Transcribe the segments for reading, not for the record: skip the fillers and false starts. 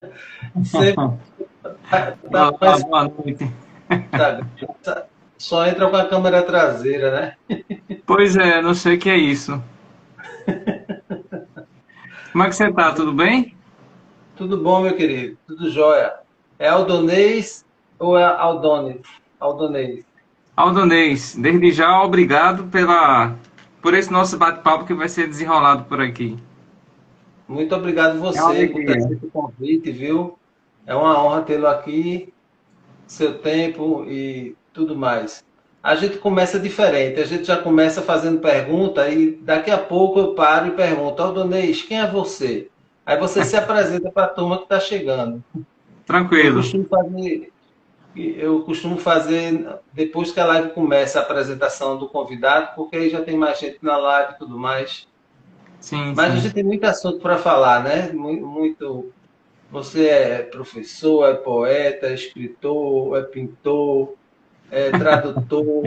Sempre tá com Olá, esse boa noite. Instagram, só entra com a câmera traseira, né? Pois é, não sei o que é isso. Como é que você tá? Tudo bem? Tudo bom, meu querido? Tudo jóia. É Aldonês ou é Aldone? Aldonês. Aldonês, desde já, obrigado por esse nosso bate-papo que vai ser desenrolado por aqui. Muito obrigado É uma você por ter alegria. aceito o convite, viu? É uma honra tê-lo aqui, seu tempo e tudo mais. A gente começa diferente, a gente já começa fazendo pergunta e daqui a pouco eu paro e pergunto, Aldonês, quem é você? Aí você se apresenta para a turma que está chegando. Eu Tranquilo. costumo fazer Eu costumo fazer depois que a live começa a apresentação do convidado, porque aí já tem mais gente na live e tudo mais. Sim, Mas a sim. gente tem muito assunto para falar, né? Muito. Você é professor, é poeta, é escritor, é pintor, é tradutor.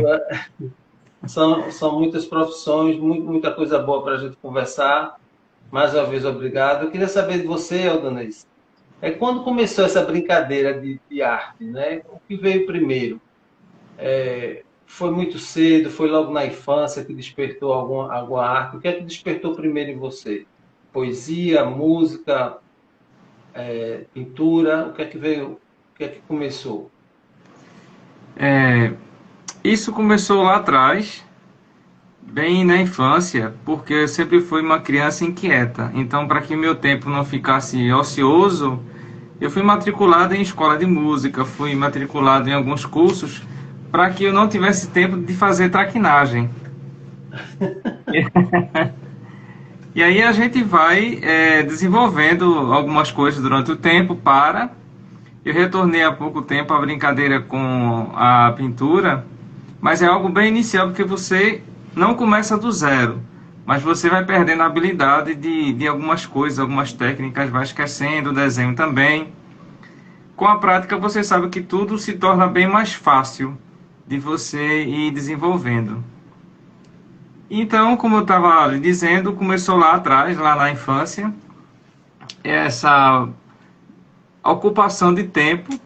São muitas profissões, muita coisa boa para a gente conversar. Mais uma vez, obrigado. Eu queria saber de você, Aldonês. Quando começou essa brincadeira de arte, né? O que veio primeiro? Foi muito cedo, foi logo na infância que despertou alguma arte. O que é que despertou primeiro em você? Poesia, música, pintura? O que é que veio? O que é que começou? Isso começou lá atrás, bem na infância, porque eu sempre fui uma criança inquieta. Então, para que meu tempo não ficasse ocioso, eu fui matriculado em escola de música, fui matriculado em alguns cursos para que eu não tivesse tempo de fazer traquinagem. E aí a gente vai desenvolvendo algumas coisas durante o tempo para. Eu retornei há pouco tempo à brincadeira com a pintura, mas é algo bem inicial porque você não começa do zero, mas você vai perdendo a habilidade de algumas coisas, algumas técnicas, vai esquecendo o desenho também. Com a prática você sabe que tudo se torna bem mais fácil de você ir desenvolvendo. Então, como eu estava lhe dizendo, começou lá atrás, lá na infância, essa ocupação de tempo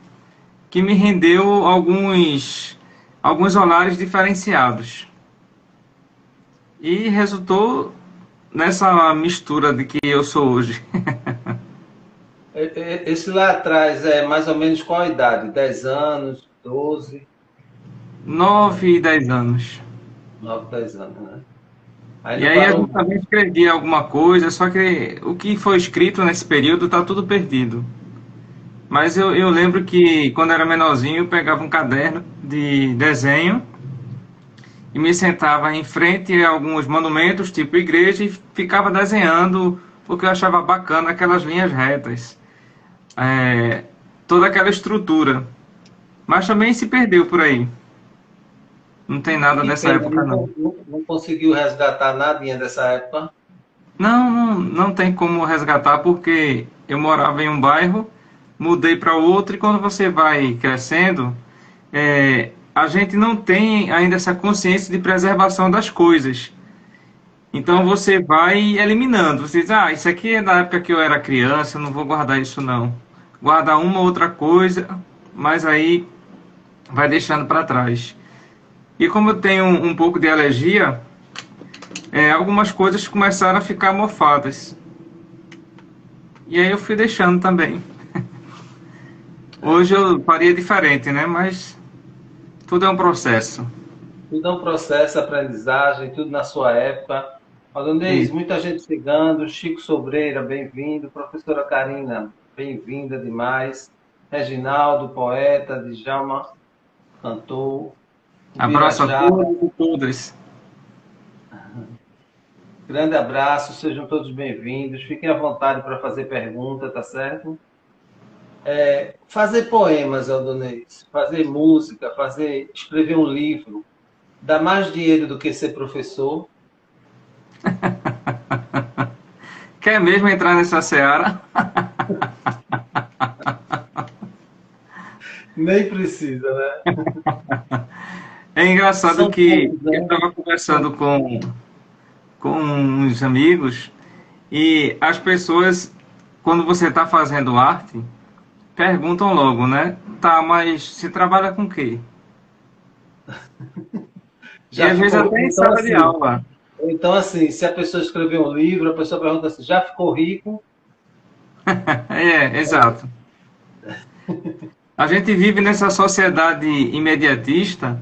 que me rendeu alguns olhares diferenciados. E resultou nessa mistura de que eu sou hoje. Esse lá atrás é mais ou menos qual a idade? 10 anos, 12, 9 e 10 anos. 9, 10 anos, né? Aí E não aí a parou gente mais. também escrevia alguma coisa, só que o que foi escrito nesse período está tudo perdido. Mas eu lembro que quando era menorzinho eu pegava um caderno de desenho e me sentava em frente a alguns monumentos, tipo igreja, e ficava desenhando porque eu achava bacana aquelas linhas retas, é, toda aquela estrutura. Mas também se perdeu por aí. Não tem nada Que dessa pena, época, não. não conseguiu resgatar nadinha dessa época. Não tem como resgatar porque eu morava em um bairro, mudei para outro e quando você vai crescendo, a gente não tem ainda essa consciência de preservação das coisas. Então você vai eliminando. Você diz, ah, isso aqui é da época que eu era criança, eu não vou guardar isso não. Guarda uma ou outra coisa, mas aí vai deixando para trás. E como eu tenho um pouco de alergia, algumas coisas começaram a ficar mofadas. E aí eu fui deixando também. Hoje eu faria diferente, né? Mas tudo é um processo. Tudo é um processo, aprendizagem, tudo na sua época. Alandês, Isso. muita gente chegando. Chico Sobreira, bem-vindo. Professora Karina, bem-vinda demais. Reginaldo, poeta. Djalma, cantor. Abraço a Birajara, todos e todas. grande abraço. Sejam todos bem-vindos. Fiquem à vontade para fazer pergunta, tá certo? Fazer poemas, Aldonês, fazer música, escrever um livro, dá mais dinheiro do que ser professor. Quer mesmo entrar nessa seara? Nem precisa, né? É engraçado São que poucos, eu né? estava conversando com uns amigos e as pessoas quando você está fazendo arte, perguntam logo, né? Tá, mas você trabalha com o quê? E Já às vezes ficou. até em sala de aula. Então, assim, se a pessoa escrever um livro, a pessoa pergunta assim, já ficou rico? É, exato. A gente vive nessa sociedade imediatista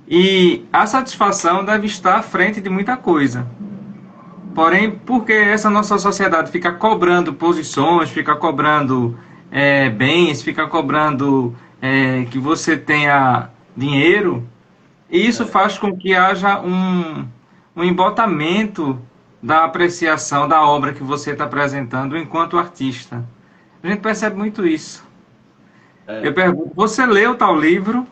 e a satisfação deve estar à frente de muita coisa. Porém, porque essa nossa sociedade fica cobrando posições, fica cobrando bens, fica cobrando que você tenha dinheiro, e isso faz com que haja um embotamento da apreciação da obra que você está apresentando enquanto artista. A gente percebe muito isso. Eu É, pergunto, você leu tal livro?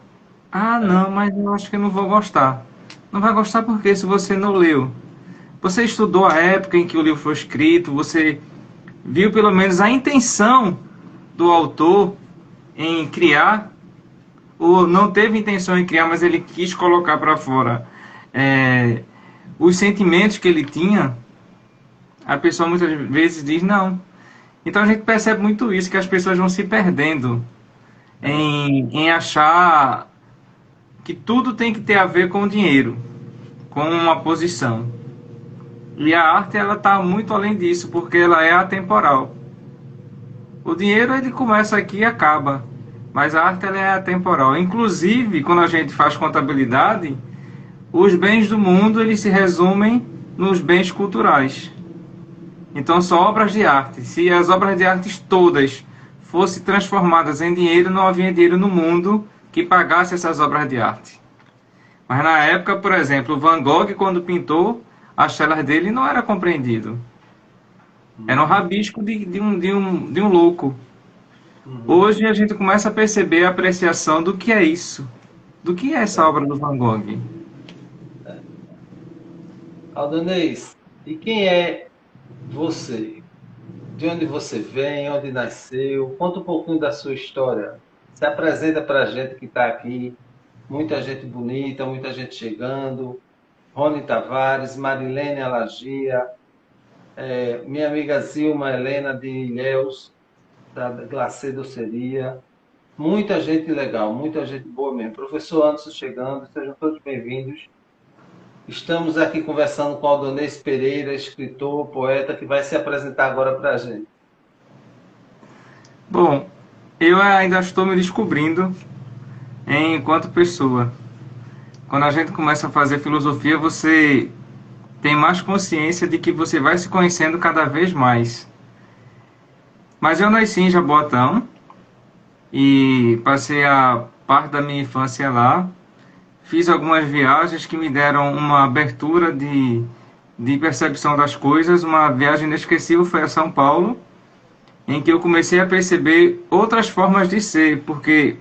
Ah, é, não, mas eu acho que não vou gostar. Não vai gostar porque se você não leu. Você estudou a época em que o livro foi escrito, você viu pelo menos a intenção do autor em criar, ou não teve intenção em criar, mas ele quis colocar para fora os sentimentos que ele tinha. A pessoa muitas vezes diz não. Então a gente percebe muito isso, que as pessoas vão se perdendo é. em achar que tudo tem que ter a ver com o dinheiro, com uma posição. E a arte ela está muito além disso, porque ela é atemporal. O dinheiro ele começa aqui e acaba, mas a arte ela é atemporal. Inclusive, quando a gente faz contabilidade, os bens do mundo eles se resumem nos bens culturais. Então são obras de arte. Se as obras de arte todas fossem transformadas em dinheiro, não havia dinheiro no mundo que pagasse essas obras de arte. Mas na época, por exemplo, Van Gogh, quando pintou, as telas dele não era compreendido. Era um Uhum, rabisco de um louco. uhum. Hoje a gente começa a perceber a apreciação do que é isso. Do que é essa obra do Van Gogh. Aldonês, e quem é você? De onde você vem? Onde nasceu? Conta um pouquinho da sua história. Se apresenta para a gente que está aqui. Muita gente bonita, muita gente chegando. Rony Tavares, Marilene Alagia, minha amiga Zilma Helena de Ilhéus, da Glacê Doceria. Muita gente legal, muita gente boa mesmo. Professor Anderson chegando, sejam todos bem-vindos. Estamos aqui conversando com Aldonês Pereira, escritor, poeta, que vai se apresentar agora para a gente. Bom, eu ainda estou me descobrindo enquanto pessoa. Quando a gente começa a fazer filosofia, você tem mais consciência de que você vai se conhecendo cada vez mais. Mas eu nasci em Jaboatão e passei a parte da minha infância lá. Fiz algumas viagens que me deram uma abertura de percepção das coisas. Uma viagem inesquecível foi a São Paulo, em que eu comecei a perceber outras formas de ser, porque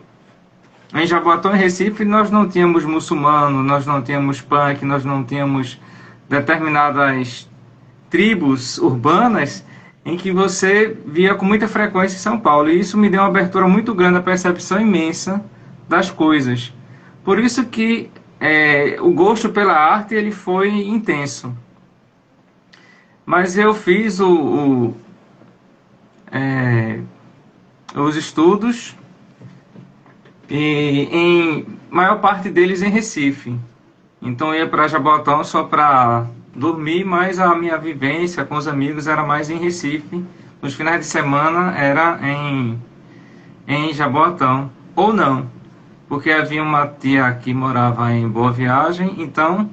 em Jaboatão e Recife nós não tínhamos muçulmano, nós não tínhamos punk, nós não tínhamos determinadas tribos urbanas em que você via com muita frequência em São Paulo. E isso me deu uma abertura muito grande, a percepção imensa das coisas. Por isso que o gosto pela arte ele foi intenso. Mas eu fiz os estudos e em maior parte deles em Recife. Então eu ia para Jabotão só para dormir, mas a minha vivência com os amigos era mais em Recife. Nos finais de semana era em Jaboatão. Ou não, porque havia uma tia que morava em Boa Viagem, então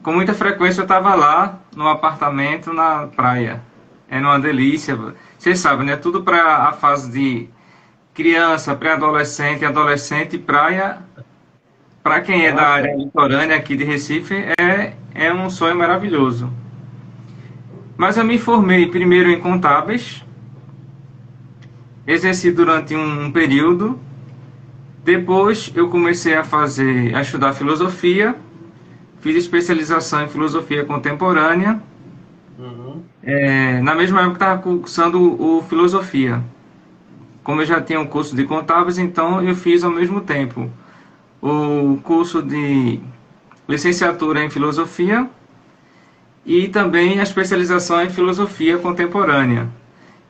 com muita frequência eu estava lá no apartamento na praia. Era uma delícia. Vocês sabem, né? Tudo para a fase de criança, pré-adolescente, adolescente, praia. Para quem É é da uma área festa. litorânea aqui de Recife, é um sonho maravilhoso. Mas eu me formei primeiro em contábeis, exerci durante um período, depois eu comecei a estudar filosofia, fiz especialização em filosofia contemporânea, Uhum. na mesma época estava cursando o filosofia. Como eu já tinha um curso de contábeis, então eu fiz ao mesmo tempo o curso de licenciatura em filosofia e também a especialização em filosofia contemporânea.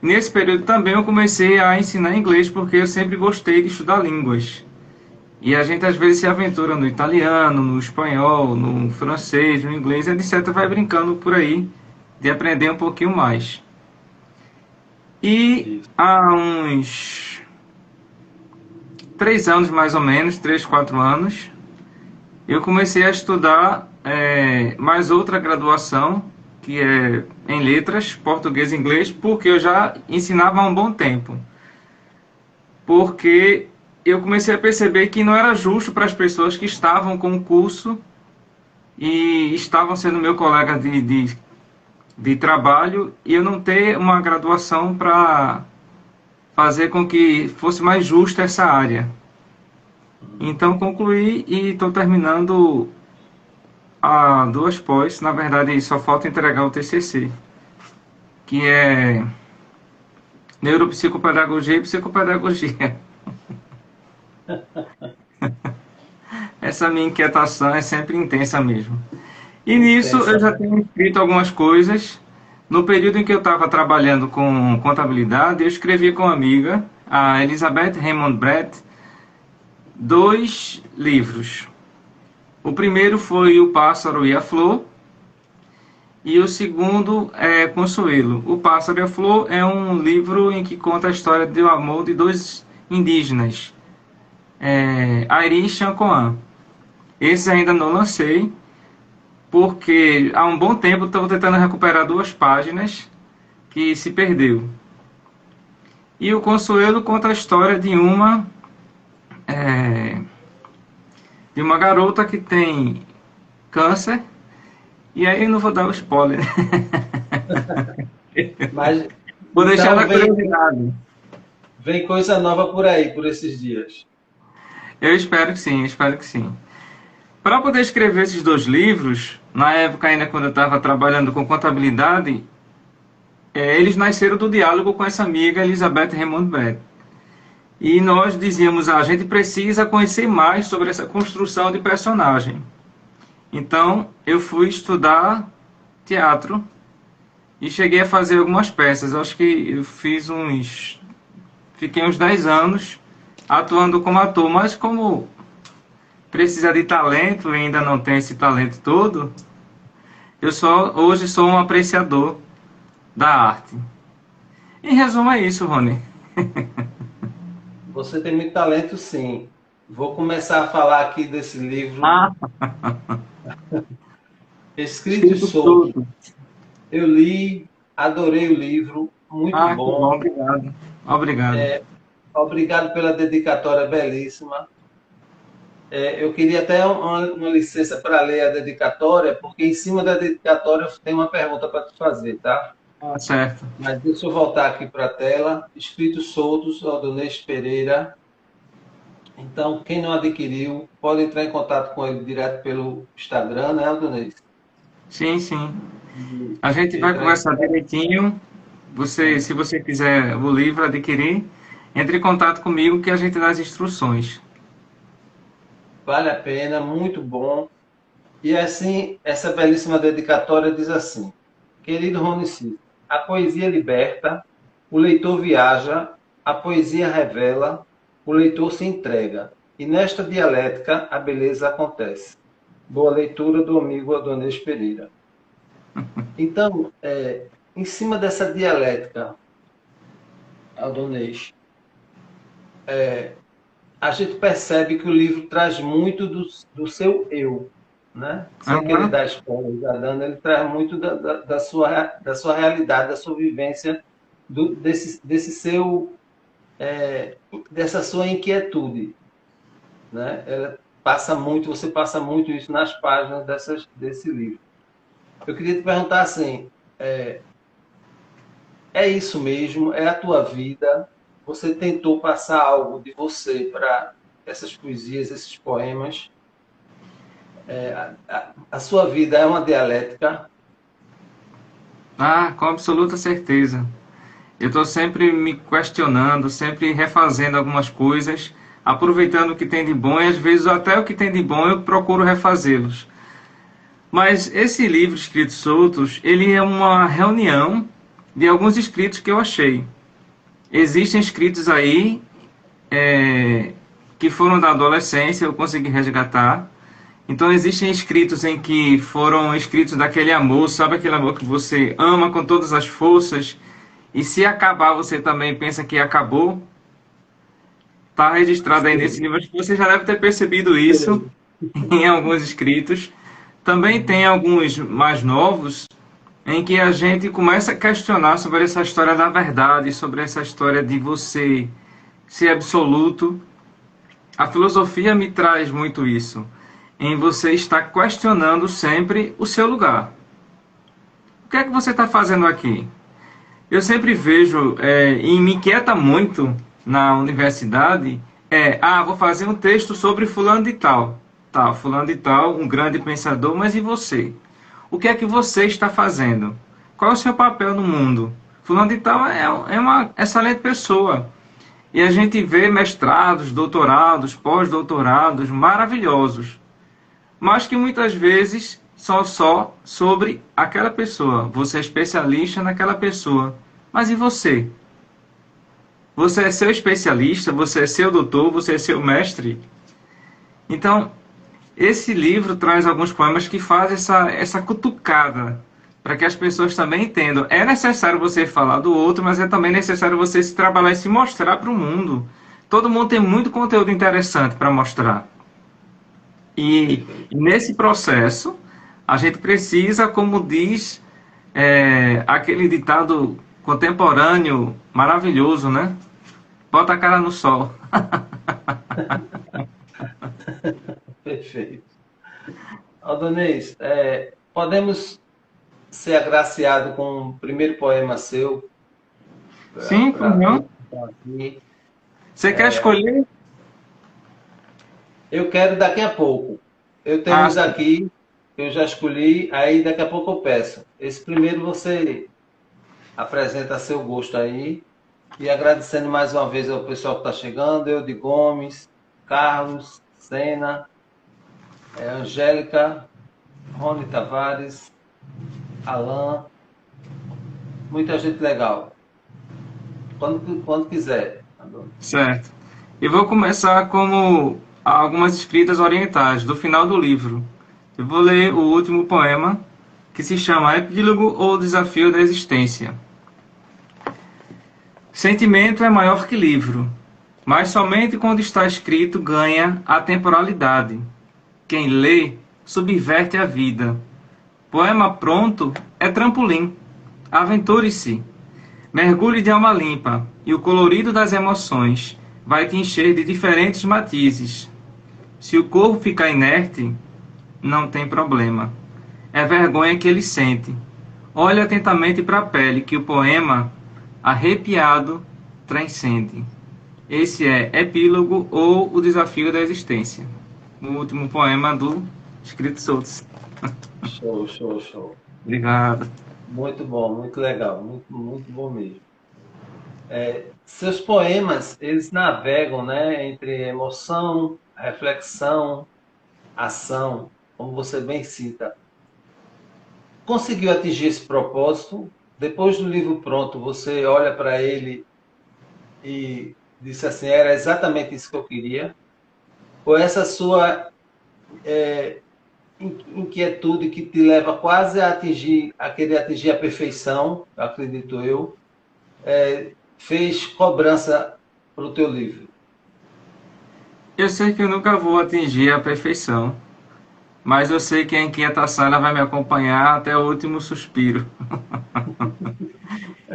Nesse período também eu comecei a ensinar inglês, porque eu sempre gostei de estudar línguas. E a gente às vezes se aventura no italiano, no espanhol, no francês, no inglês, e etc. Vai brincando por aí de aprender um pouquinho mais. E Isso. há uns 3 anos mais ou menos, 3, 4 anos, eu comecei a estudar mais outra graduação, que é em letras, português e inglês, porque eu já ensinava há um bom tempo. Porque eu comecei a perceber que não era justo para as pessoas que estavam com o curso e estavam sendo meu colega de trabalho e eu não ter uma graduação para fazer com que fosse mais justa essa área. Então concluí e estou terminando a 2 pós. Na verdade, só falta entregar o TCC, que é Neuropsicopedagogia e Psicopedagogia. Essa minha inquietação é sempre intensa mesmo. E nisso eu já tenho escrito algumas coisas. No período em que eu estava trabalhando com contabilidade, eu escrevi com uma amiga, a Elizabeth Raymond Brett, 2 livros. O primeiro foi O Pássaro e a Flor, e o segundo é Consuelo. O Pássaro e a Flor é um livro em que conta a história do amor de 2 indígenas, Airi e Xancoan. Esse ainda não lancei, porque há um bom tempo estou tentando recuperar 2 páginas que se perdeu. E o Consuelo conta a história de uma garota que tem câncer, e aí eu não vou dar o spoiler. Mas Vou deixar então na curiosidade. vem coisa nova por aí, por esses dias. Eu espero que sim, espero que sim. Para poder escrever esses 2 livros, na época ainda quando eu estava trabalhando com contabilidade, eles nasceram do diálogo com essa amiga Elizabeth Raymond Brett. E nós dizíamos, a gente precisa conhecer mais sobre essa construção de personagem. Então, eu fui estudar teatro e cheguei a fazer algumas peças. Eu acho que eu fiquei uns 10 anos atuando como ator, mas como precisa de talento e ainda não tenho esse talento todo, hoje sou um apreciador da arte. Em resumo é isso, Rony. Você tem muito talento, sim. Vou começar a falar aqui desse livro, Escrito e Solto. Eu li, adorei o livro, muito bom. Que bom, obrigado. Obrigado. Obrigado pela dedicatória belíssima. Eu queria até uma licença para ler a dedicatória, porque em cima da dedicatória tem uma pergunta para te fazer, tá? Certo. Mas deixa eu voltar aqui para a tela. Escritos Soltos, Aldonês Pereira. Então, quem não adquiriu, pode entrar em contato com ele direto pelo Instagram, né, Aldonês? Sim, sim. A gente vai conversar direitinho. Se você quiser o livro adquirir, entre em contato comigo que a gente dá as instruções. Vale a pena, muito bom. E assim, essa belíssima dedicatória diz assim: querido Rony Cid, a poesia liberta, o leitor viaja, a poesia revela, o leitor se entrega. E nesta dialética a beleza acontece. Boa leitura do amigo Aldonês Pereira. Então, em cima dessa dialética, Aldonês, a gente percebe que o livro traz muito do seu eu, né? Sem querer dar spoiler, já dando, ele traz muito da sua realidade, da sua vivência, desse seu, dessa sua inquietude, né? Você passa muito isso nas páginas desse livro. Eu queria te perguntar assim, é isso mesmo? É a tua vida? Você tentou passar algo de você para essas poesias, esses poemas? A sua vida é uma dialética? Com absoluta certeza. Eu estou sempre me questionando, sempre refazendo algumas coisas, aproveitando o que tem de bom, e às vezes até o que tem de bom eu procuro refazê-los. Mas esse livro, Escritos Soltos, ele é uma reunião de alguns escritos que eu achei. Existem escritos aí que foram da adolescência, eu consegui resgatar. Então existem escritos em que foram escritos daquele amor, sabe aquele amor que você ama com todas as forças, e se acabar você também pensa que acabou? Está registrado aí nesse Sim, livro, acho que você já deve ter percebido isso sim. em alguns escritos. Também tem alguns mais novos em que a gente começa a questionar sobre essa história da verdade, sobre essa história de você ser absoluto. A filosofia me traz muito isso, em você estar questionando sempre o seu lugar. O que é que você está fazendo aqui? Eu sempre vejo, e me inquieta muito na universidade, vou fazer um texto sobre fulano de tal. Tá, fulano de tal, um grande pensador, mas e você? O que é que você está fazendo? Qual é o seu papel no mundo? Fulano de tal é uma excelente pessoa. E a gente vê mestrados, doutorados, pós-doutorados maravilhosos, mas que muitas vezes são só sobre aquela pessoa. Você é especialista naquela pessoa. Mas e você? Você é seu especialista? Você é seu doutor? Você é seu mestre? Então, esse livro traz alguns poemas que fazem essa cutucada para que as pessoas também entendam. É necessário você falar do outro, mas é também necessário você se trabalhar e se mostrar para o mundo. Todo mundo tem muito conteúdo interessante para mostrar. E Perfeito. nesse processo, a gente precisa, como diz aquele ditado contemporâneo maravilhoso, né? Bota a cara no sol. Perfeito. Aldonês, podemos ser agraciados com um primeiro poema seu Sim, por para não. todos que estão aqui. Você quer escolher? Eu quero daqui a pouco. Eu tenho Ah, uns sim. aqui, eu já escolhi, aí daqui a pouco eu peço. Esse primeiro você apresenta seu gosto aí. E agradecendo mais uma vez ao pessoal que está chegando, eu de Gomes, Carlos, Sena, Angélica, Rony Tavares, Alain, muita gente legal. Quando quiser. Certo. E vou começar como algumas escritas orientais, do final do livro. Eu vou ler o último poema, que se chama Epílogo ou Desafio da Existência. Sentimento é maior que livro, mas somente quando está escrito ganha a temporalidade. Quem lê subverte a vida. Poema pronto é trampolim. Aventure-se. Mergulhe de alma limpa, e o colorido das emoções vai te encher de diferentes matizes. Se o corpo ficar inerte, não tem problema. É vergonha que ele sente. Olhe atentamente para a pele que o poema, arrepiado, transcende. Esse é Epílogo ou O Desafio da Existência. O último poema do Escrito Soltos. Show, show, show. Obrigado. Muito bom, muito legal, muito, muito bom mesmo. Seus poemas, eles navegam, né, entre emoção, reflexão, ação, como você bem cita. Conseguiu atingir esse propósito? Depois do livro pronto, você olha para ele e disse assim, era exatamente isso que eu queria? Ou essa sua inquietude que te leva quase a querer atingir a perfeição, acredito eu, fez cobrança para o teu livro? Eu sei que eu nunca vou atingir a perfeição, mas eu sei que a inquietação ela vai me acompanhar até o último suspiro.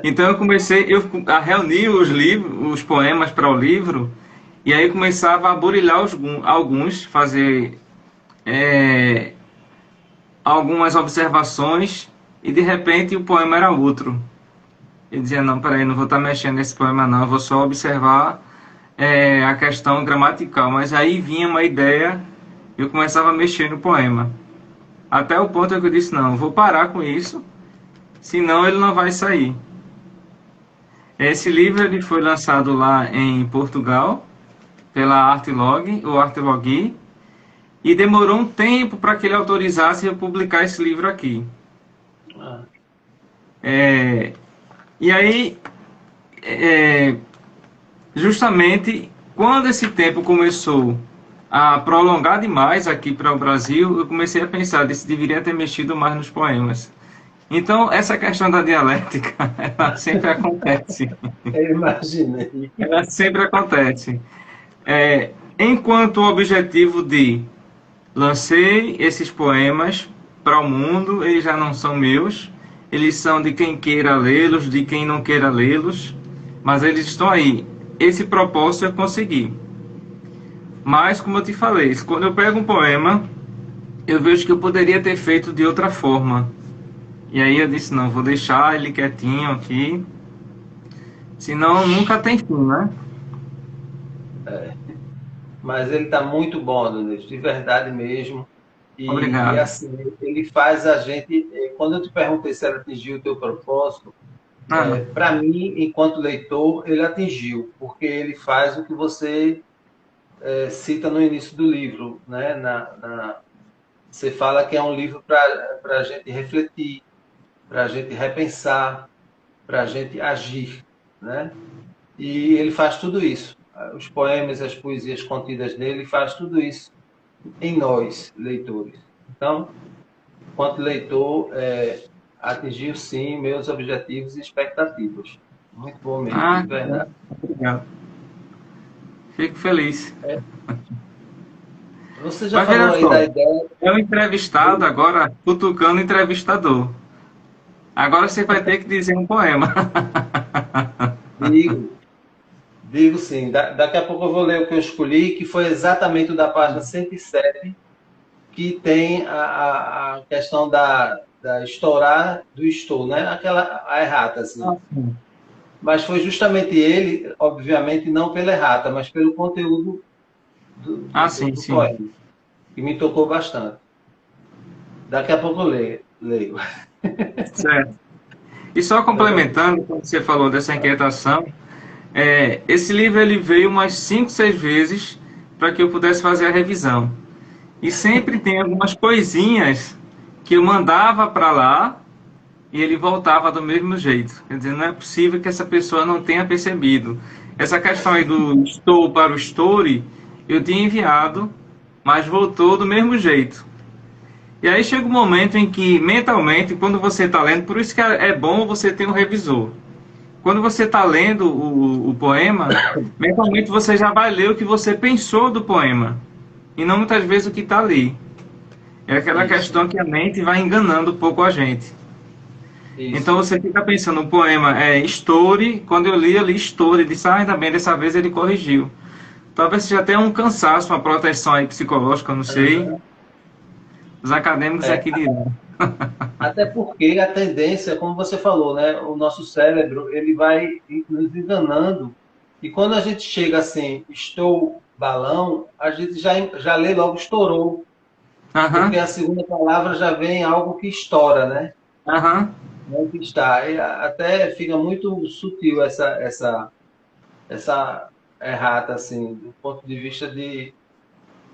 Então eu comecei a reunir os livros, os poemas para o livro, e aí começava a burilar alguns, fazer é, algumas observações, e de repente o poema era outro. Eu dizia, não, peraí, não vou estar mexendo nesse poema não, eu vou só observar a questão gramatical. Mas aí vinha uma ideia, eu começava a mexer no poema. Até o ponto que eu disse, não, eu vou parar com isso, senão ele não vai sair. Esse livro ele foi lançado lá em Portugal, pela Artlog, ou Artlog, e demorou um tempo para que ele autorizasse eu publicar esse livro aqui. Ah, E aí, é, justamente quando esse tempo começou a prolongar demais aqui para o Brasil, eu comecei a pensar se deveria ter mexido mais nos poemas. Então, essa questão da dialética, ela sempre acontece. Eu imaginei. Ela sempre acontece. Enquanto o objetivo de lancei esses poemas para o mundo, eles já não são meus, eles são de quem queira lê-los, de quem não queira lê-los, mas eles estão aí. Esse propósito eu consegui. Mas, como eu te falei, quando eu pego um poema, eu vejo que eu poderia ter feito de outra forma. E aí eu disse, não, vou deixar ele quietinho aqui, senão nunca tem fim, né? Mas ele está muito bom, Adonis, de verdade mesmo. E Obrigado. assim, ele faz a gente. Quando eu te perguntei se ele atingiu o teu propósito, Ah, para mim, enquanto leitor, ele atingiu, porque ele faz o que você cita no início do livro, né? Você fala que é um livro para a gente refletir, para a gente repensar, para a gente agir, né? E ele faz tudo isso. Os poemas, as poesias contidas nele, faz tudo isso em nós, leitores. Então, enquanto leitor, atingiu sim meus objetivos e expectativas. Muito bom mesmo, de que bom. verdade. Obrigado. Fico feliz. Você já Mas falou veja aí da só, ideia. é um entrevistado agora cutucando o entrevistador. Agora você vai ter que dizer um poema. Digo, digo sim. Daqui a pouco eu vou ler o que eu escolhi, que foi exatamente o da página 107, que tem a questão da estourar do estou, né? Aquela a errata, assim. Mas foi justamente ele, obviamente, não pela errata, mas pelo conteúdo Sim, do sim. poema, que me tocou bastante. Daqui a pouco eu leio. Certo. E só complementando, quando você falou dessa inquietação, esse livro ele veio umas 5, 6 vezes para que eu pudesse fazer a revisão. E sempre tem algumas coisinhas que eu mandava para lá e ele voltava do mesmo jeito. Quer dizer, não é possível que essa pessoa não tenha percebido. Essa questão aí do estou para o story, eu tinha enviado, mas voltou do mesmo jeito. E aí chega um momento em que, mentalmente, quando você está lendo, por isso que é bom você ter um revisor. Quando você está lendo o poema, mentalmente você já vai ler o que você pensou do poema, e não muitas vezes o que está ali. É aquela Isso, questão que a mente vai enganando um pouco a gente. Então isso. você fica pensando, o poema é story, quando eu li story, disse, ainda bem, dessa vez ele corrigiu. Talvez seja até um cansaço, uma proteção aí psicológica, eu não sei. Os acadêmicos É, aqui dirão. até porque a tendência, como você falou, né? O nosso cérebro, ele vai nos enganando. E quando a gente chega assim, estou balão, a gente já lê logo estourou. Porque Aham, a segunda palavra já vem algo que estoura, né? aham, Não que está. E até fica muito sutil essa errata, assim, do ponto de vista de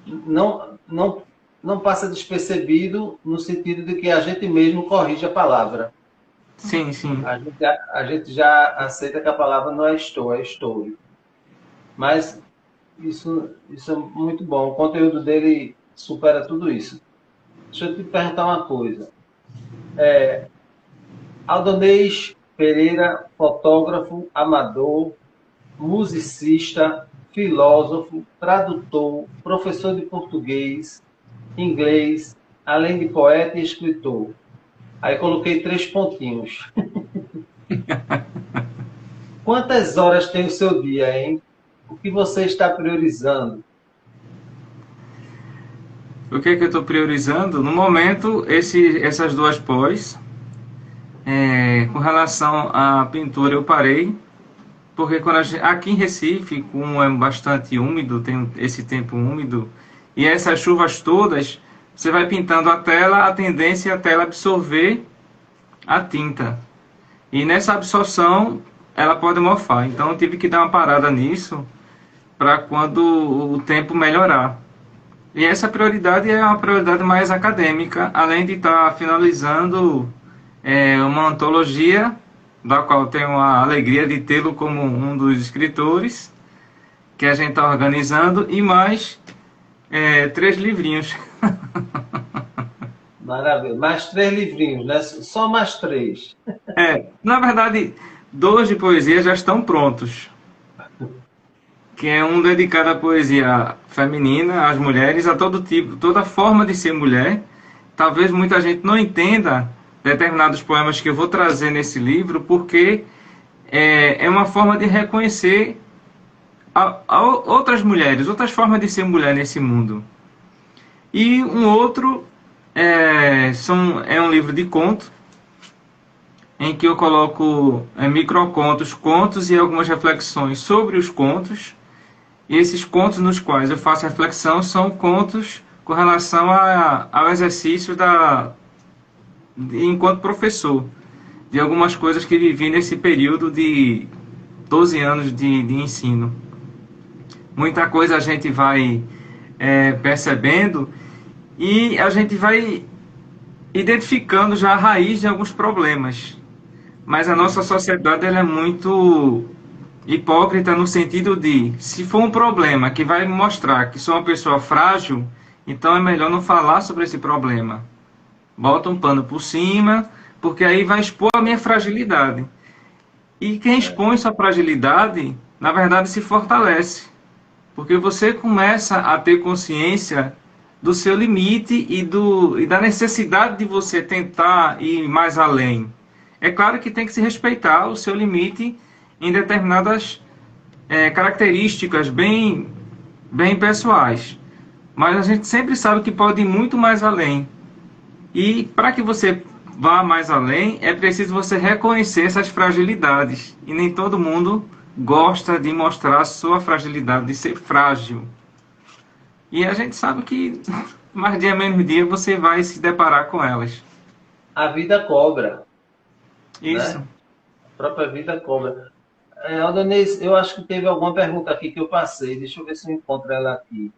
não passa despercebido no sentido de que a gente mesmo corrige a palavra. sim, sim. A gente já aceita que a palavra não é estou, é estou. Mas isso é muito bom. O conteúdo dele supera tudo isso. Deixa eu te perguntar uma coisa. Aldonês Pereira, fotógrafo, amador, musicista, filósofo, tradutor, professor de português, inglês, além de poeta e escritor. Aí coloquei 3 pontinhos. Quantas horas tem o seu dia, hein? O que você está priorizando? O que é que eu estou priorizando? No momento, essas duas pós. Com relação à pintura, eu parei, porque aqui em Recife, como é bastante úmido, tem esse tempo úmido, e essas chuvas todas, você vai pintando a tela, a tendência é a tela absorver a tinta. E nessa absorção, ela pode mofar. Então, eu tive que dar uma parada nisso para quando o tempo melhorar. E essa prioridade é uma prioridade mais acadêmica, além de estar finalizando uma antologia da qual tenho a alegria de tê-lo como um dos escritores, que a gente está organizando, e mais 3 livrinhos. Maravilha. Mais 3 livrinhos, né? Só mais 3. Na verdade, 2 de poesia já estão prontos, que é um dedicado à poesia feminina, às mulheres, a todo tipo, toda forma de ser mulher. Talvez muita gente não entenda determinados poemas que eu vou trazer nesse livro, porque é uma forma de reconhecer outras mulheres, outras formas de ser mulher nesse mundo. E um outro é um livro de conto, em que eu coloco microcontos, contos e algumas reflexões sobre os contos. E esses contos nos quais eu faço reflexão são contos com relação ao exercício enquanto professor, de algumas coisas que vivi nesse período de 12 anos de ensino. Muita coisa a gente vai percebendo e a gente vai identificando já a raiz de alguns problemas. Mas a nossa sociedade ela é muito hipócrita no sentido de, se for um problema que vai mostrar que sou uma pessoa frágil, então é melhor não falar sobre esse problema. Bota um pano por cima, porque aí vai expor a minha fragilidade. E quem expõe sua fragilidade, na verdade, se fortalece. Porque você começa a ter consciência do seu limite e da necessidade de você tentar ir mais além. É claro que tem que se respeitar o seu limite em determinadas características bem pessoais. Mas a gente sempre sabe que pode ir muito mais além. E para que você vá mais além, é preciso você reconhecer essas fragilidades. E nem todo mundo gosta de mostrar a sua fragilidade, de ser frágil. E a gente sabe que mais dia menos dia você vai se deparar com elas. A vida cobra, Isso. né? A própria vida cobra. Aldonês, eu acho que teve alguma pergunta aqui que eu passei. Deixa eu ver se eu encontro ela aqui.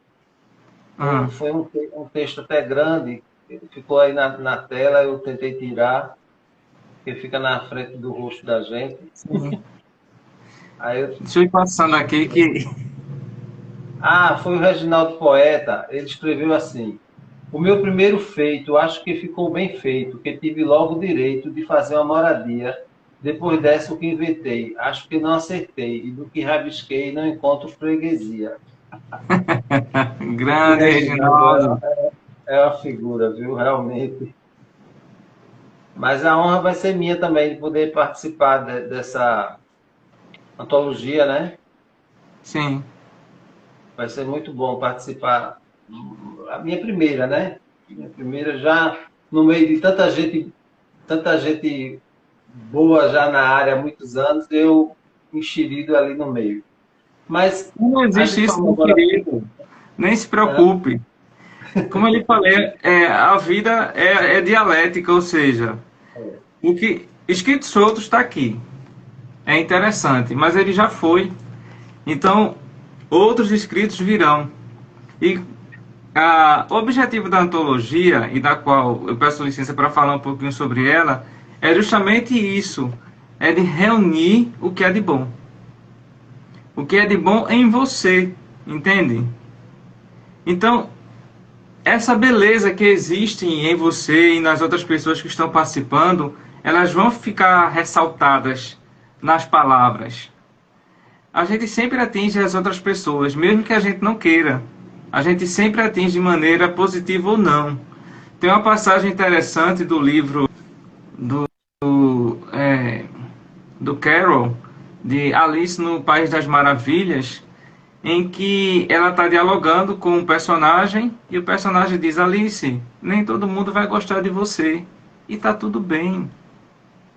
Foi um texto até grande, ficou aí na tela, eu tentei tirar, porque fica na frente do rosto da gente. Sim. Aí Deixa eu ir passando aqui que... foi o Reginaldo Poeta. Ele escreveu assim: o meu primeiro feito, acho que ficou bem feito, que tive logo o direito de fazer uma moradia. Depois dessa, o que inventei, acho que não acertei, e do que rabisquei, não encontro freguesia. Esse Grande Reginaldo. é uma figura, viu? Realmente. Mas a honra vai ser minha também de poder participar dessa antologia, né? Sim. Vai ser muito bom participar. A minha primeira, né? Minha primeira já no meio de tanta gente boa já na área há muitos anos, eu enxerido ali no meio. Mas Não a existe gente isso, falou meu agora. querido. Nem se preocupe. Como eu lhe falei, a vida é dialética, ou seja, o que escrito solto está aqui. É interessante, mas ele já foi. Então, outros escritos virão. E o objetivo da antologia, e da qual eu peço licença para falar um pouquinho sobre ela, é justamente isso: é de reunir o que é de bom. O que é de bom em você, entende? Então, essa beleza que existe em você e nas outras pessoas que estão participando, elas vão ficar ressaltadas nas palavras. A gente sempre atinge as outras pessoas, mesmo que a gente não queira. A gente sempre atinge de maneira positiva ou não. Tem uma passagem interessante do livro do Carol, de Alice no País das Maravilhas, em que ela está dialogando com um personagem e o personagem diz: Alice, nem todo mundo vai gostar de você e está tudo bem,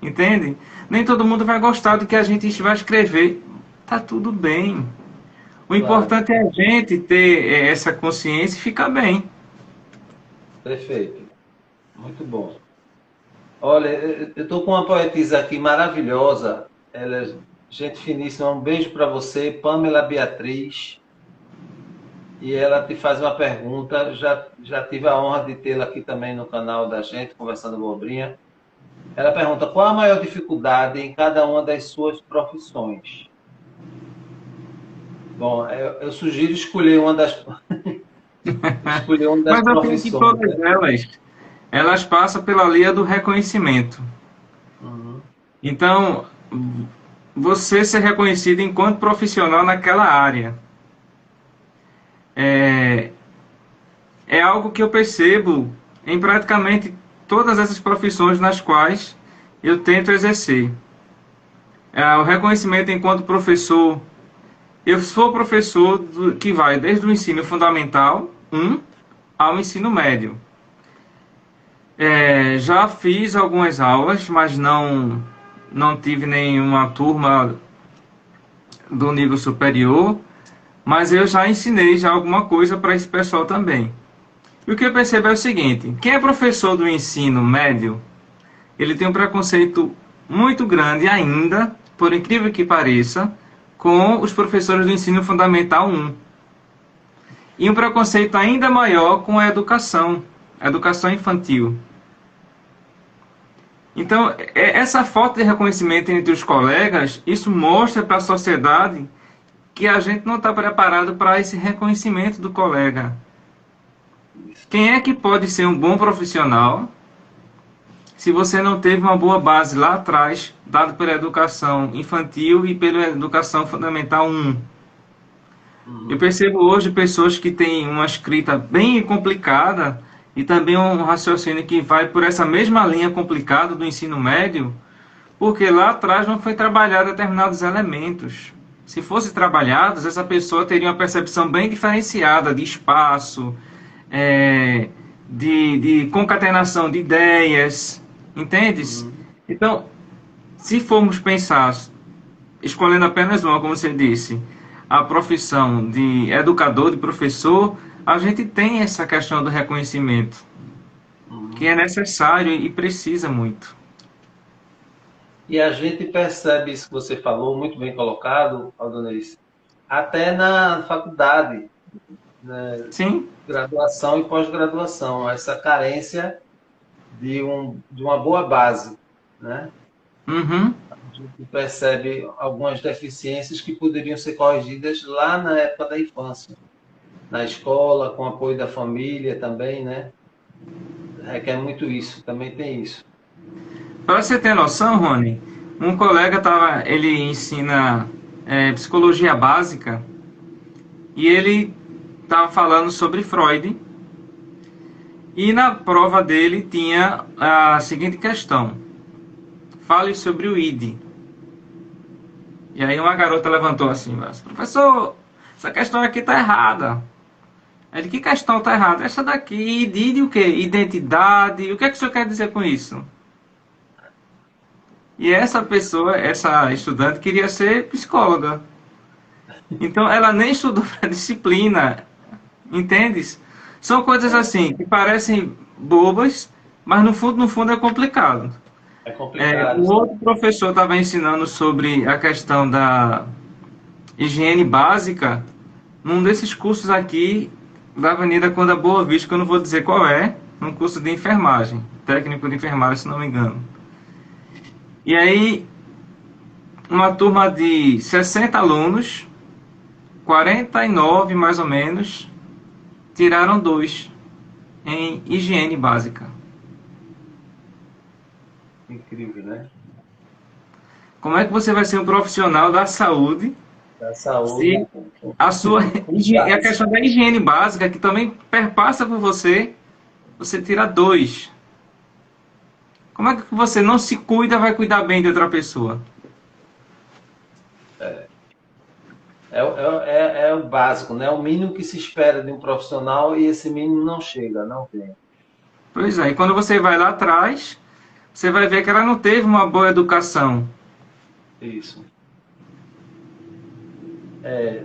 entende? Nem todo mundo vai gostar do que a gente vai escrever, está tudo bem. O importante é a gente ter essa consciência e ficar bem. Perfeito. Muito bom. Olha, eu estou com uma poetisa aqui maravilhosa. Ela é gente finíssima. Um beijo para você, Pamela Beatriz. E ela te faz uma pergunta. Já tive a honra de tê-la aqui também no canal da gente, Conversando Bobrinha. Ela pergunta qual a maior dificuldade em cada uma das suas profissões. Bom, eu sugiro escolher uma das Mas eu tenho que profissões, todas né? elas passam pela linha do reconhecimento. Uhum, Então, você ser reconhecido enquanto profissional naquela área é, é algo que eu percebo em praticamente todas essas profissões nas quais eu tento exercer. O reconhecimento enquanto professor, eu sou professor que vai desde o ensino fundamental 1 ao ensino médio. Já fiz algumas aulas, mas não tive nenhuma turma do nível superior, mas eu já ensinei já alguma coisa para esse pessoal também. E o que eu percebo é o seguinte: quem é professor do ensino médio, ele tem um preconceito muito grande ainda, por incrível que pareça, com os professores do ensino fundamental 1. E um preconceito ainda maior com a educação infantil. Então, essa falta de reconhecimento entre os colegas, isso mostra para a sociedade que a gente não está preparado para esse reconhecimento do colega. isso. Quem é que pode ser um bom profissional se você não teve uma boa base lá atrás, dado pela educação infantil e pela educação fundamental 1? Eu Uhum. percebo hoje pessoas que têm uma escrita bem complicada e também um raciocínio que vai por essa mesma linha complicada do ensino médio, porque lá atrás não foi trabalhado determinados elementos. Se fossem trabalhados, essa pessoa teria uma percepção bem diferenciada de espaço, é, de concatenação de ideias, entendes? Uhum. Então, se formos pensar, escolhendo apenas uma, como você disse, a profissão de educador, de professor, a gente tem essa questão do reconhecimento, que Uhum. é necessário e precisa muito. E a gente percebe isso que você falou, muito bem colocado, Aldonês, até na faculdade, né, Sim? graduação e pós-graduação, essa carência de uma boa base, né? Uhum. A gente percebe algumas deficiências que poderiam ser corrigidas lá na época da infância, na escola, com apoio da família também, né? Requer muito isso, também tem isso. Para você ter noção, Rony, um colega ele ensina psicologia básica e ele estava falando sobre Freud e na prova dele tinha a seguinte questão: fale sobre o id. E aí uma garota levantou assim, professor, essa questão aqui está errada. Ele, que questão está errada? Essa daqui, id o quê? Identidade, o que é que o senhor quer dizer com isso? E essa pessoa, essa estudante, queria ser psicóloga. Então ela nem estudou para disciplina, entendes? São coisas assim que parecem bobas, mas no fundo é complicado. É complicado. O outro professor estava ensinando sobre a questão da higiene básica num desses cursos aqui da Avenida Conda Boa Vista, que eu não vou dizer qual é, num curso de enfermagem, técnico de enfermagem, se não me engano. E aí, uma turma de 60 alunos, 49 mais ou menos, tiraram 2 em higiene básica. Incrível, né? Como é que você vai ser um profissional da saúde Da saúde. se a questão da higiene básica, que também perpassa por você, você tira 2? Como é que você não se cuida, vai cuidar bem de outra pessoa? É o básico, né? O mínimo que se espera de um profissional e esse mínimo não chega, não vem. Pois é, e quando você vai lá atrás, você vai ver que ela não teve uma boa educação. Isso.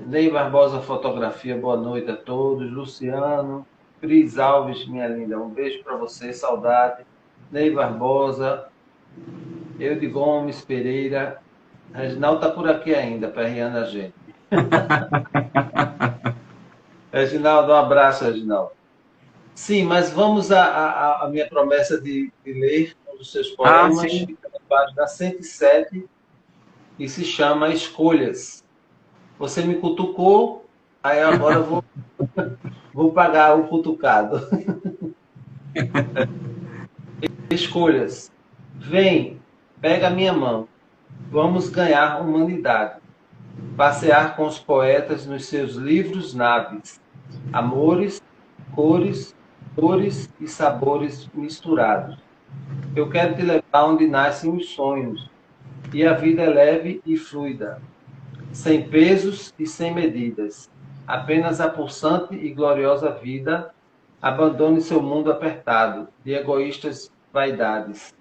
Ney Barbosa Fotografia, boa noite a todos. Luciano, Cris Alves, minha linda, um beijo para você, saudade. Ney Barbosa, Eude Gomes Pereira, Reginaldo está por aqui ainda, perreando a gente. Reginaldo, um abraço, Reginaldo. Sim, mas vamos à minha promessa de ler um dos seus Ah, poemas, sim. fica na página 107 e se chama Escolhas. Você me cutucou, aí agora eu vou pagar o cutucado. Escolhas. Vem, pega a minha mão. Vamos ganhar humanidade. Passear com os poetas nos seus livros naves. Amores, cores, dores e sabores misturados. Eu quero te levar onde nascem os sonhos. E a vida é leve e fluida, sem pesos e sem medidas. Apenas a pulsante e gloriosa vida. Abandone seu mundo apertado de egoístas vaidades.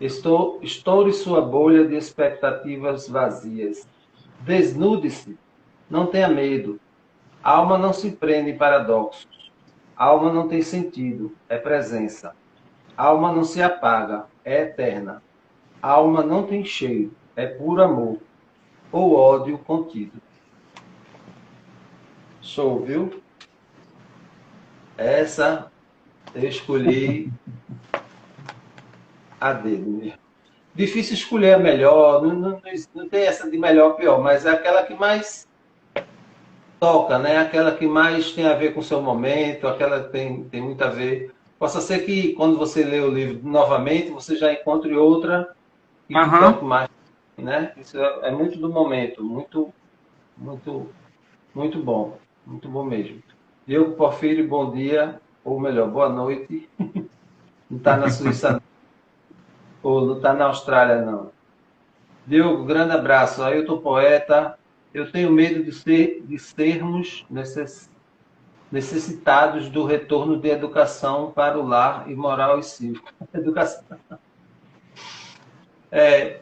Estoure sua bolha de expectativas vazias. Desnude-se, não tenha medo. A alma não se prende em paradoxos. A alma não tem sentido, é presença. A alma não se apaga, é eterna. A alma não tem cheiro, é puro amor, ou ódio contido. Show, viu? Essa eu escolhi a dedo mesmo. Difícil escolher a melhor, não tem essa de melhor ou pior, mas é aquela que mais toca, né? Aquela que mais tem a ver com o seu momento, aquela que tem muito a ver. Possa ser que quando você lê o livro novamente, você já encontre outra e que Aham. toque mais, né? Isso é muito do momento, muito, muito bom mesmo. Diogo Porfírio, bom dia, ou melhor, boa noite. Não está na Suíça, ou não está na Austrália, não. Diogo, grande abraço. Ailton Poeta, eu tenho medo de sermos necessitados do retorno de educação para o lar e moral e cívico. Educação. É,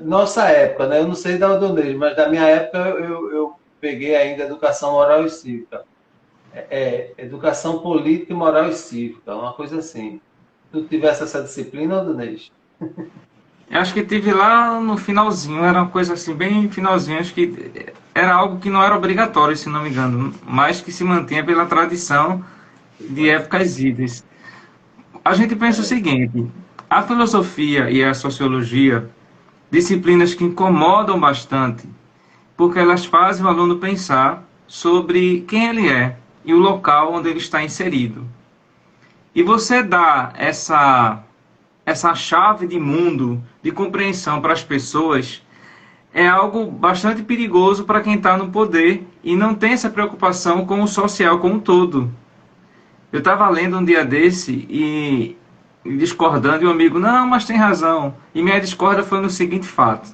nossa época, né? Eu não sei da onde, mas da minha época eu peguei ainda educação moral e cívica. Educação política, moral e cívica, uma coisa assim. Tu tivesse essa disciplina, Aldonês? Eu acho que tive lá no finalzinho, era uma coisa assim, bem finalzinho, acho que era algo que não era obrigatório, se não me engano, mas que se mantinha pela tradição de épocas idas. A gente pensa o seguinte, a filosofia e a sociologia, disciplinas que incomodam bastante, porque elas fazem o aluno pensar sobre quem ele é e o local onde ele está inserido. E você dá essa chave de mundo, de compreensão para as pessoas, é algo bastante perigoso para quem está no poder e não tem essa preocupação com o social como um todo. Eu estava lendo um dia desse e discordando, e um amigo, não, mas tem razão. E minha discórdia foi no seguinte fato: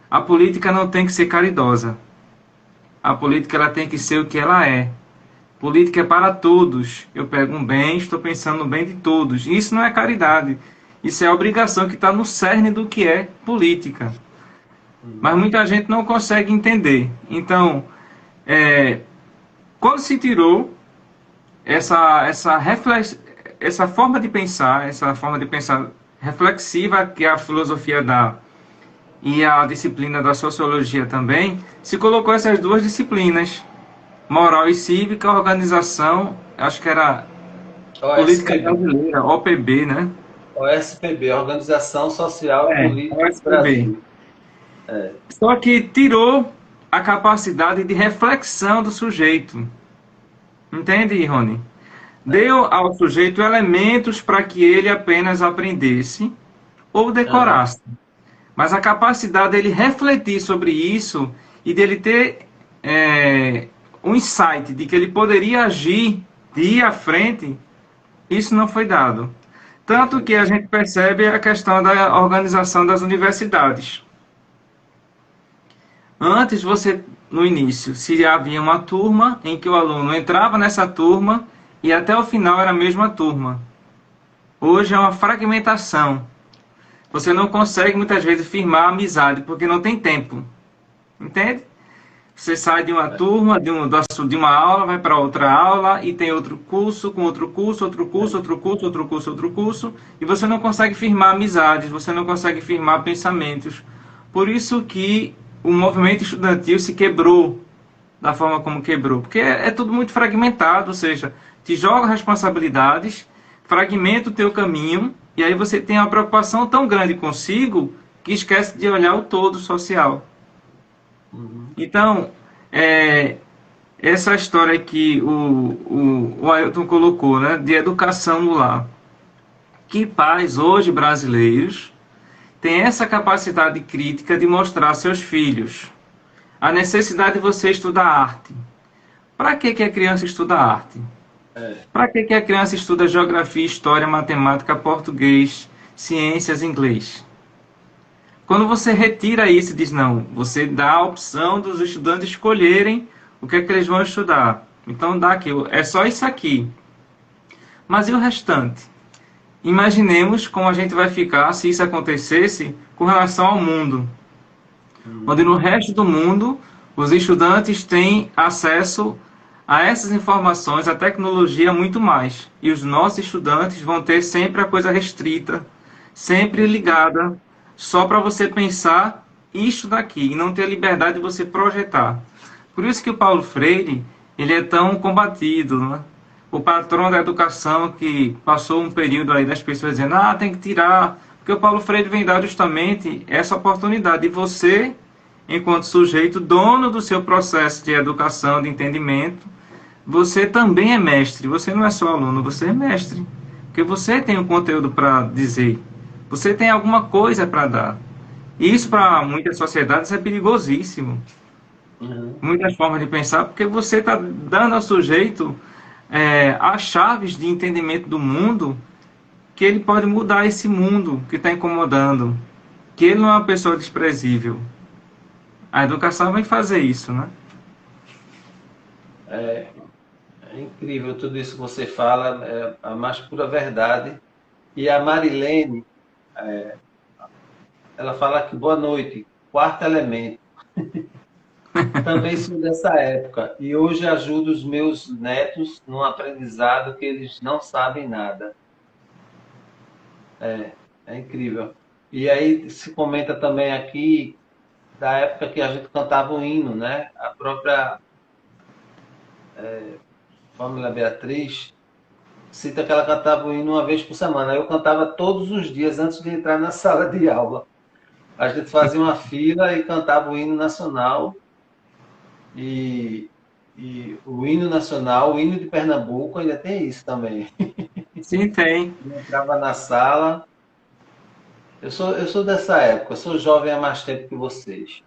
a política não tem que ser caridosa. A política ela tem que ser o que ela é. Política é para todos. Eu pego um bem, estou pensando no bem de todos. Isso não é caridade. Isso é a obrigação que está no cerne do que é política. Mas muita gente não consegue entender. Então, quando se tirou essa forma de pensar, essa forma de pensar reflexiva que a filosofia dá e a disciplina da sociologia também, se colocou essas duas disciplinas, moral e cívica, organização, acho que era política OSPB. brasileira, OPB, né? OSPB, Organização Social e Política do OSPB. Brasil. Só que tirou a capacidade de reflexão do sujeito. Entende, Rony? Deu ao sujeito elementos para que ele apenas aprendesse ou decorasse. Mas a capacidade dele refletir sobre isso e dele ter um insight de que ele poderia agir, de ir à frente, isso não foi dado. Tanto que a gente percebe a questão da organização das universidades. Antes, no início, se havia uma turma em que o aluno entrava nessa turma e até o final era a mesma turma. Hoje é uma fragmentação. Você não consegue muitas vezes firmar amizade porque não tem tempo. Entende? Você sai de uma turma, de uma aula, vai para outra aula e tem outro curso, com outro curso, outro curso, outro curso, outro curso, outro curso, e você não consegue firmar amizades, você não consegue firmar pensamentos. Por isso que o movimento estudantil se quebrou da forma como quebrou, porque é tudo muito fragmentado, ou seja, te joga responsabilidades, fragmenta o teu caminho E aí você tem uma preocupação tão grande consigo que esquece de olhar o todo social. Uhum. Então, é, essa história que o Ailton colocou, né, de educação no lar. Que pais hoje brasileiros têm essa capacidade crítica de mostrar a seus filhos a necessidade de você estudar arte. Para que a criança estuda arte? É. Para que a criança estuda geografia, história, matemática, português, ciências, inglês? Quando você retira isso e diz não, você dá a opção dos estudantes escolherem o que é que eles vão estudar. Então dá aqui, é só isso aqui. Mas e o restante? Imaginemos como a gente vai ficar se isso acontecesse com relação ao mundo, onde Uhum. no resto do mundo os estudantes têm acesso a essas informações, a tecnologia muito mais. E os nossos estudantes vão ter sempre a coisa restrita, sempre ligada, só para você pensar isto daqui, e não ter a liberdade de você projetar. Por isso que o Paulo Freire, ele é tão combatido, né? O patrão da educação que passou um período aí das pessoas dizendo, tem que tirar, porque o Paulo Freire vem dar justamente essa oportunidade de você, enquanto sujeito dono do seu processo de educação, de entendimento, você também é mestre, você não é só aluno, você é mestre, porque você tem um conteúdo para dizer, você tem alguma coisa para dar. E isso para muitas sociedades é perigosíssimo, Uhum. muitas formas de pensar, porque você está dando ao sujeito as chaves de entendimento do mundo, que ele pode mudar esse mundo que está incomodando, que ele não é uma pessoa desprezível. A educação vai fazer isso, né? É, é incrível tudo isso que você fala, é a mais pura verdade. E a Marilene, ela fala que boa noite, quarto elemento. Também sou dessa época e hoje ajudo os meus netos num aprendizado que eles não sabem nada. É incrível. E aí se comenta também aqui da época que a gente cantava o hino, né? A própria Pamela Beatriz cita que ela cantava o hino uma vez por semana. Eu cantava todos os dias antes de entrar na sala de aula. A gente fazia uma fila e cantava o hino nacional e, e o hino nacional, o hino de Pernambuco ainda tem isso também. Sim, tem. Eu entrava na sala. Eu sou dessa época, eu sou jovem há mais tempo que vocês.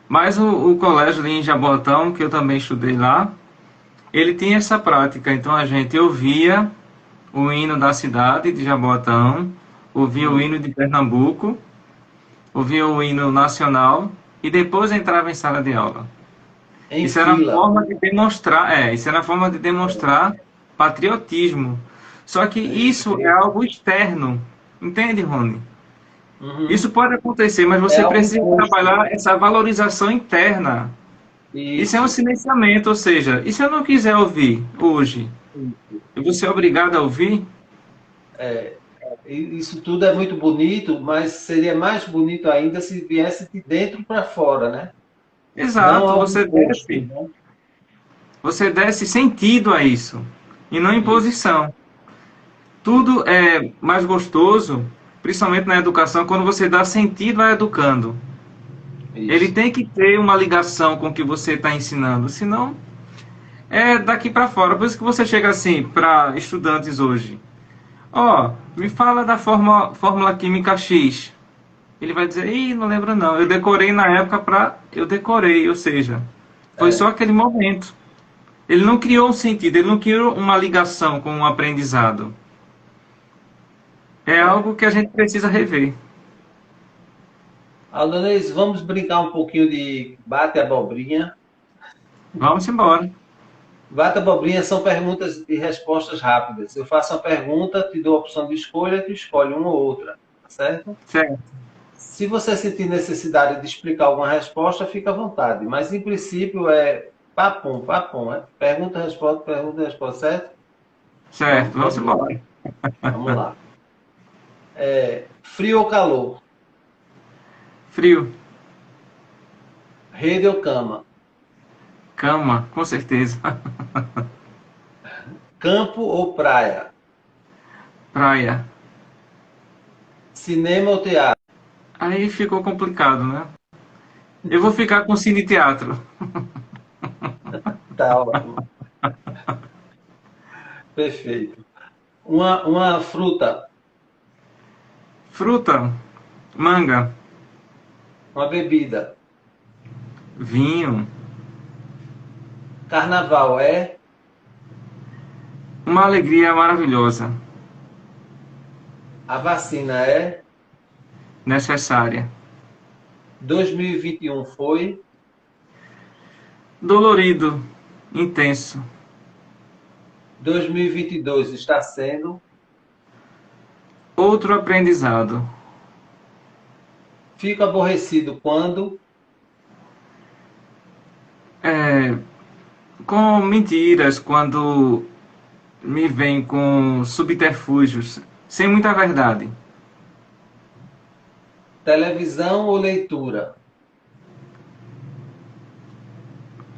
Mas o colégio ali em Jabotão, que eu também estudei lá, ele tinha essa prática. Então a gente ouvia o hino da cidade de Jabotão, ouvia o Hum. hino de Pernambuco, ouvia o hino nacional e depois entrava em sala de aula. Em Isso era uma fila. forma de demonstrar, isso era uma forma de demonstrar patriotismo. Só que É isso é incrível. algo externo, entende, Rony? Isso Uhum. pode acontecer, mas É você algo precisa imposto. trabalhar essa valorização interna. Isso é um Isso. silenciamento, ou seja, e se eu não quiser ouvir hoje, Isso. eu vou ser obrigado a ouvir? Isso tudo é muito bonito, mas seria mais bonito ainda se viesse de dentro para fora, né? Não Exato, algo imposto, né? você desse sentido a isso, e não Isso, imposição. Tudo é mais gostoso, principalmente na educação, quando você dá sentido a educando. Ele isso. tem que ter uma ligação com o que você está ensinando, senão é daqui para fora. Por isso que você chega assim para estudantes hoje. Me fala da fórmula química X. Ele vai dizer, ih, não lembro não. Eu decorei na época eu decorei, ou seja, foi só É. aquele momento. Ele não criou um sentido, ele não criou uma ligação com o aprendizado. É É. algo que a gente precisa rever. Aldonês, vamos brincar um pouquinho de bate abobrinha. Vamos embora. Bate abobrinha são perguntas e respostas rápidas. Eu faço uma pergunta, te dou a opção de escolha, tu escolhe uma ou outra, tá certo? Certo. Se você sentir necessidade de explicar alguma resposta, fica à vontade. Mas, em princípio, é papum, papum. É? Pergunta, resposta, certo? Certo, vamos Vamos lá. embora. Vamos lá. Frio ou calor? Frio. Rede ou cama? Cama, com certeza. Campo ou praia? Praia. Cinema ou teatro? Aí ficou complicado, né? Eu vou ficar com cine teatro. Tá ótimo. Perfeito. Uma fruta, Fruta, manga, uma bebida. vinho, Carnaval é uma alegria maravilhosa, a vacina é necessária. 2021 foi Dolorido, intenso, 2022 está sendo. outro aprendizado. Fico aborrecido quando É, com mentiras, quando me vem com subterfúgios, sem muita verdade. televisão ou leitura.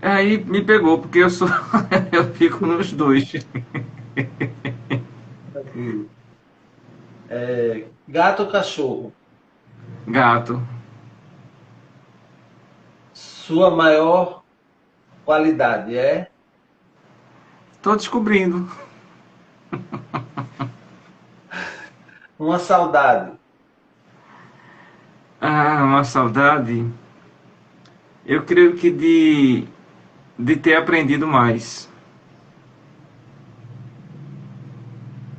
Aí me pegou, porque eu sou, eu fico nos dois. Tranquilo. Gato ou cachorro. Gato, Sua maior qualidade é tô descobrindo. uma saudade. Ah, uma saudade. Eu creio que de ter aprendido mais.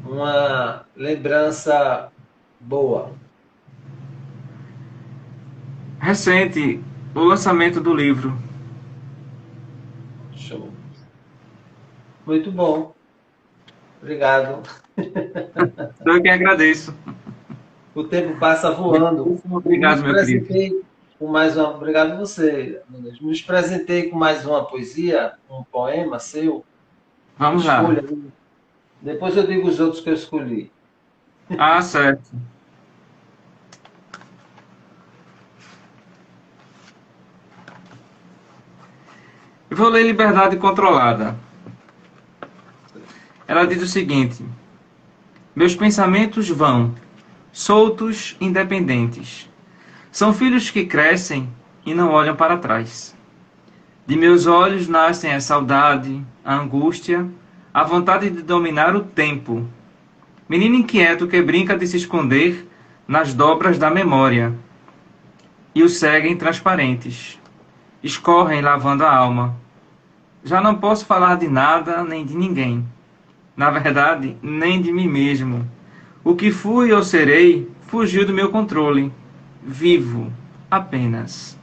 Uma lembrança boa. Recente, o lançamento do livro. Show. Muito bom. Obrigado. Então eu que agradeço. O tempo passa voando. Obrigado, Nos meu querido. presentei com mais uma. Obrigado a você, Nunes. Nos presentei com mais uma poesia, um poema seu. Vamos lá. Escolha. Depois eu digo os outros que eu escolhi. Ah, certo. Eu vou ler Liberdade Controlada. Ela diz o seguinte: meus pensamentos vão, soltos, independentes. São filhos que crescem e não olham para trás. De meus olhos nascem a saudade, a angústia, a vontade de dominar o tempo. Menino inquieto que brinca de se esconder nas dobras da memória. E os seguem transparentes. Escorrem lavando a alma. Já não posso falar de nada nem de ninguém. Na verdade, nem de mim mesmo. O que fui ou serei fugiu do meu controle. Vivo, apenas.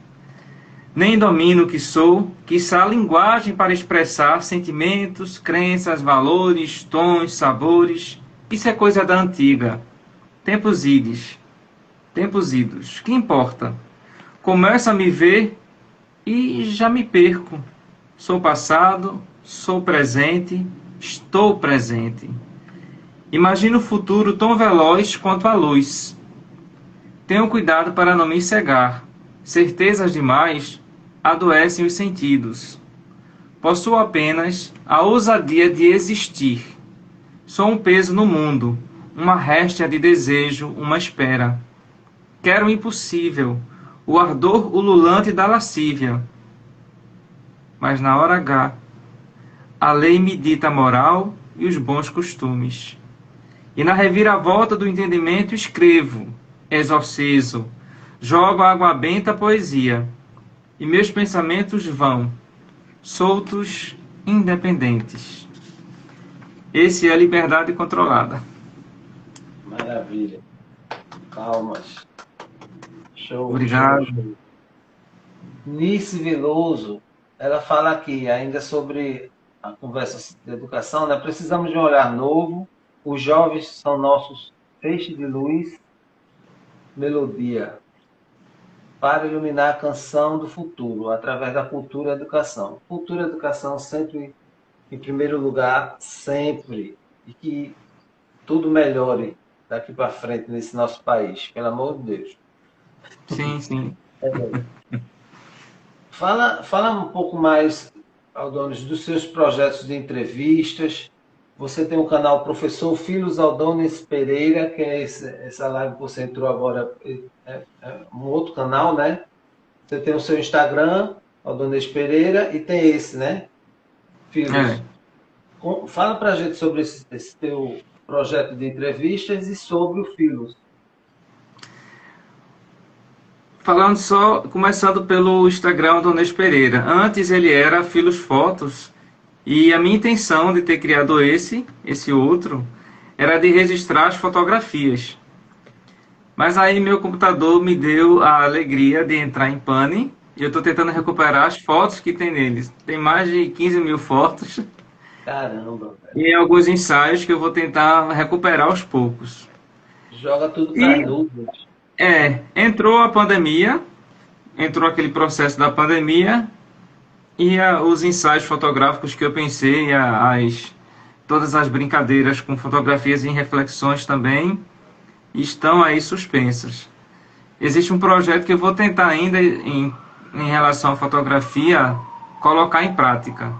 Nem domino o que sou, quiçá a linguagem para expressar sentimentos, crenças, valores, tons, sabores. Isso é coisa da antiga. Tempos ides, tempos idos. Que importa? Começo a me ver e já me perco. Sou passado, sou presente, estou presente. Imagino o futuro tão veloz quanto a luz. Tenho cuidado para não me cegar. Certezas demais adoecem os sentidos. Possuo apenas a ousadia de existir. Sou um peso no mundo, uma réstia de desejo, uma espera. Quero o impossível, o ardor ululante da lascívia. Mas na hora H, a lei me dita a moral e os bons costumes. E na reviravolta do entendimento escrevo, exorcizo, jogo a água benta a poesia. E meus pensamentos vão, soltos, independentes. Esse é a liberdade controlada. Maravilha. Palmas. Show, show, Obrigado. show. Nice Veloso, ela fala aqui ainda sobre a conversa de educação, né? Precisamos de um olhar novo. Os jovens são nossos feixes de luz, melodia, para iluminar a canção do futuro, através da cultura e educação. Cultura e educação sempre em primeiro lugar, sempre. E que tudo melhore daqui para frente nesse nosso país, pelo amor de Deus. Sim, sim. Fala um pouco mais, Aldonis, dos seus projetos de entrevistas, Você tem um canal Professor Filos Aldones Pereira, que é essa live que você entrou agora, é um outro canal, né? Você tem o seu Instagram, Aldones Pereira, e tem esse, né? É. Filos. Fala para a gente sobre esse teu projeto de entrevistas e sobre o Filos. Falando só, começando pelo Instagram do Onês Pereira. Antes ele era Filos Fotos, e a minha intenção de ter criado esse outro, era de registrar as fotografias. Mas aí meu computador me deu a alegria de entrar em pane, e eu estou tentando recuperar as fotos que tem neles. Tem mais de 15 mil fotos, Caramba, velho. e alguns ensaios que eu vou tentar recuperar aos poucos. Joga tudo para as E nuvens. entrou a pandemia, entrou aquele processo da pandemia, e os ensaios fotográficos que eu pensei, todas as brincadeiras com fotografias e reflexões também, estão aí suspensas. Existe um projeto que eu vou tentar ainda, em relação à fotografia, colocar em prática.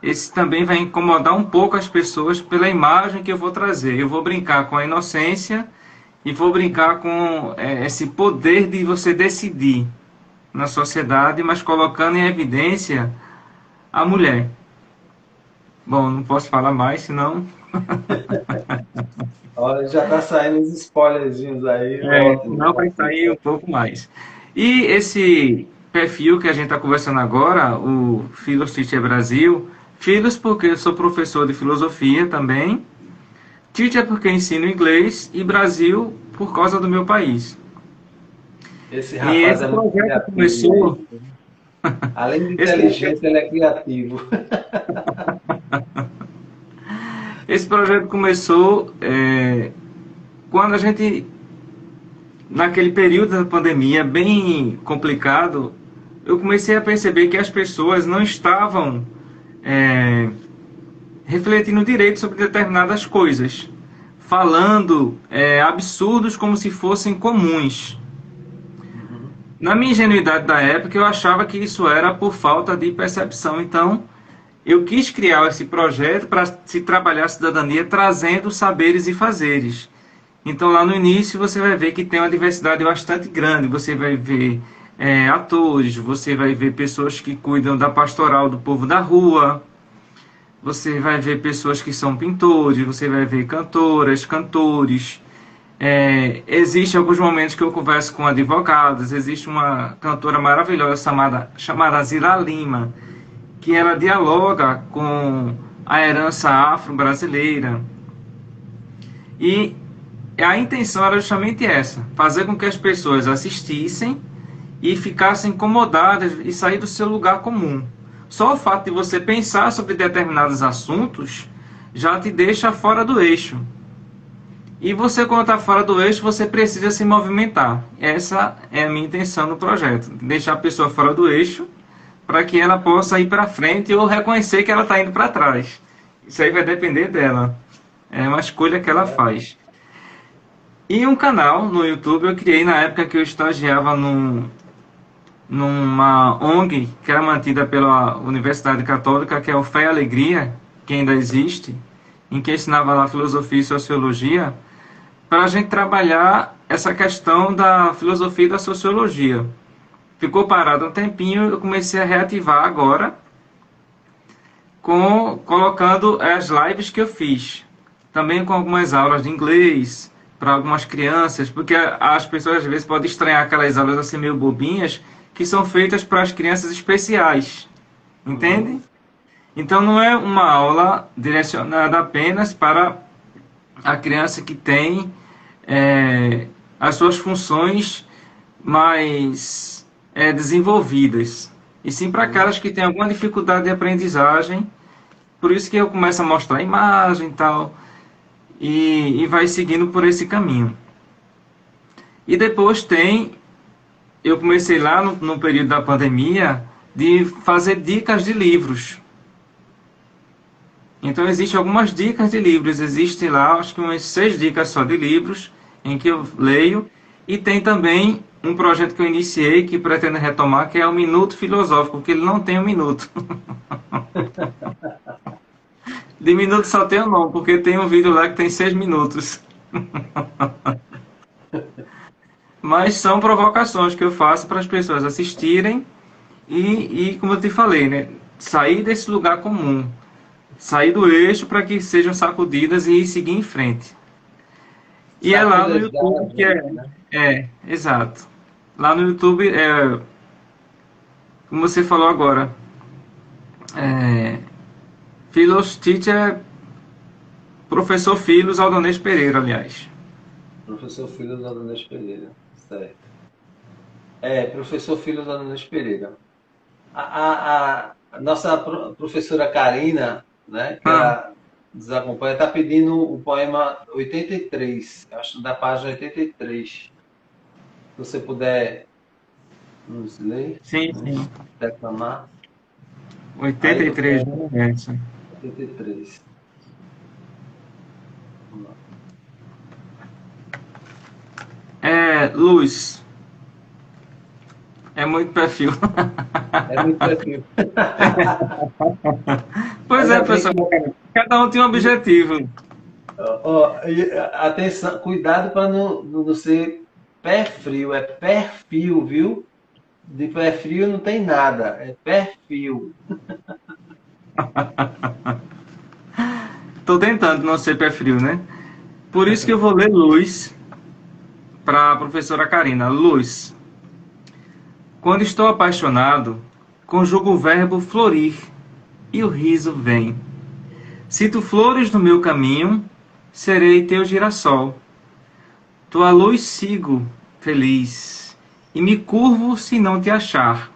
Esse também vai incomodar um pouco as pessoas pela imagem que eu vou trazer. Eu vou brincar com a inocência e vou brincar com esse poder de você decidir na sociedade, mas colocando em evidência a mulher. Bom, não posso falar mais, senão... Olha, já tá saindo os spoilerzinhos aí, ótimo. Não vai sair um pouco mais. E esse perfil que a gente está conversando agora, o Philos Teacher Brasil, Philos porque eu sou professor de filosofia também, Teacher porque ensino inglês e Brasil por causa do meu país. Esse E rapaz esse é muito projeto criativo. começou... Além de Esse projeto, inteligente, ele é criativo. esse projeto começou quando a gente, naquele período da pandemia bem complicado, eu comecei a perceber que as pessoas não estavam é, refletindo direito sobre determinadas coisas, falando absurdos como se fossem comuns. Na minha ingenuidade da época, eu achava que isso era por falta de percepção. Então, eu quis criar esse projeto para se trabalhar a cidadania trazendo saberes e fazeres. Então, lá no início, você vai ver que tem uma diversidade bastante grande. Você vai ver atores, você vai ver pessoas que cuidam da pastoral do povo da rua, você vai ver pessoas que são pintores, você vai ver cantoras, cantores. Existe alguns momentos que eu converso com advogados. Existe uma cantora maravilhosa chamada Zila Lima, que ela dialoga com a herança afro-brasileira. E a intenção era justamente essa, fazer com que as pessoas assistissem e ficassem incomodadas e sair do seu lugar comum. Só o fato de você pensar sobre determinados assuntos já te deixa fora do eixo. E você, quando está fora do eixo, você precisa se movimentar. Essa é a minha intenção no projeto, deixar a pessoa fora do eixo para que ela possa ir para frente ou reconhecer que ela está indo para trás. Isso aí vai depender dela. É uma escolha que ela faz. E um canal no YouTube eu criei na época que eu estagiava numa ONG que era mantida pela Universidade Católica, que é o Fé e Alegria, que ainda existe, em que ensinava lá filosofia e sociologia, para a gente trabalhar essa questão da filosofia e da sociologia. Ficou parado um tempinho, eu comecei a reativar agora, colocando as lives que eu fiz. Também com algumas aulas de inglês, para algumas crianças, porque as pessoas às vezes podem estranhar aquelas aulas assim meio bobinhas, que são feitas para as crianças especiais. Entende? Então não é uma aula direcionada apenas para a criança que tem as suas funções mais desenvolvidas, e sim para aquelas que têm alguma dificuldade de aprendizagem. Por isso que eu começo a mostrar a imagem e tal, e vai seguindo por esse caminho. E depois eu comecei lá no período da pandemia de fazer dicas de livros. Então existem algumas dicas de livros, existem lá acho que umas 6 dicas só de livros em que eu leio, e tem também um projeto que eu iniciei que pretendo retomar, que é o Minuto Filosófico, porque ele não tem um minuto. De minuto só tenho não, porque tem um vídeo lá que tem 6 minutos. Mas são provocações que eu faço para as pessoas assistirem como eu te falei, né? Sair desse lugar comum, sair do eixo para que sejam sacudidas e seguir em frente. E é lá no Sacolejar a YouTube que vida, né? exato. Lá no YouTube, como você falou agora, é, Philos Teacher, professor Philos Aldonês Pereira, aliás. Professor Filho da Dona Pereira. Certo. Professor Filho da Dona Pereira. A nossa professora Karina, né, que Ah, ela nos acompanha, está pedindo o poema 83, acho da página 83. Se você puder nos ler, sim, sim. nos declamar. Aí do 83 poema do universo. 83. Vamos lá. Luz, é muito perfil. É muito perfil. Pois é, Ainda bem pessoal. que. Cada um tem um objetivo. Atenção, cuidado para não ser pé frio, é perfil, viu? De pé frio não tem nada, é perfil. Estou tentando não ser pé frio, né? Por isso que eu vou ler Luz para a professora Karina. Luz. Quando estou apaixonado, conjugo o verbo florir e o riso vem. Se tu flores no meu caminho, serei teu girassol. Tua luz sigo, feliz, e me curvo se não te achar.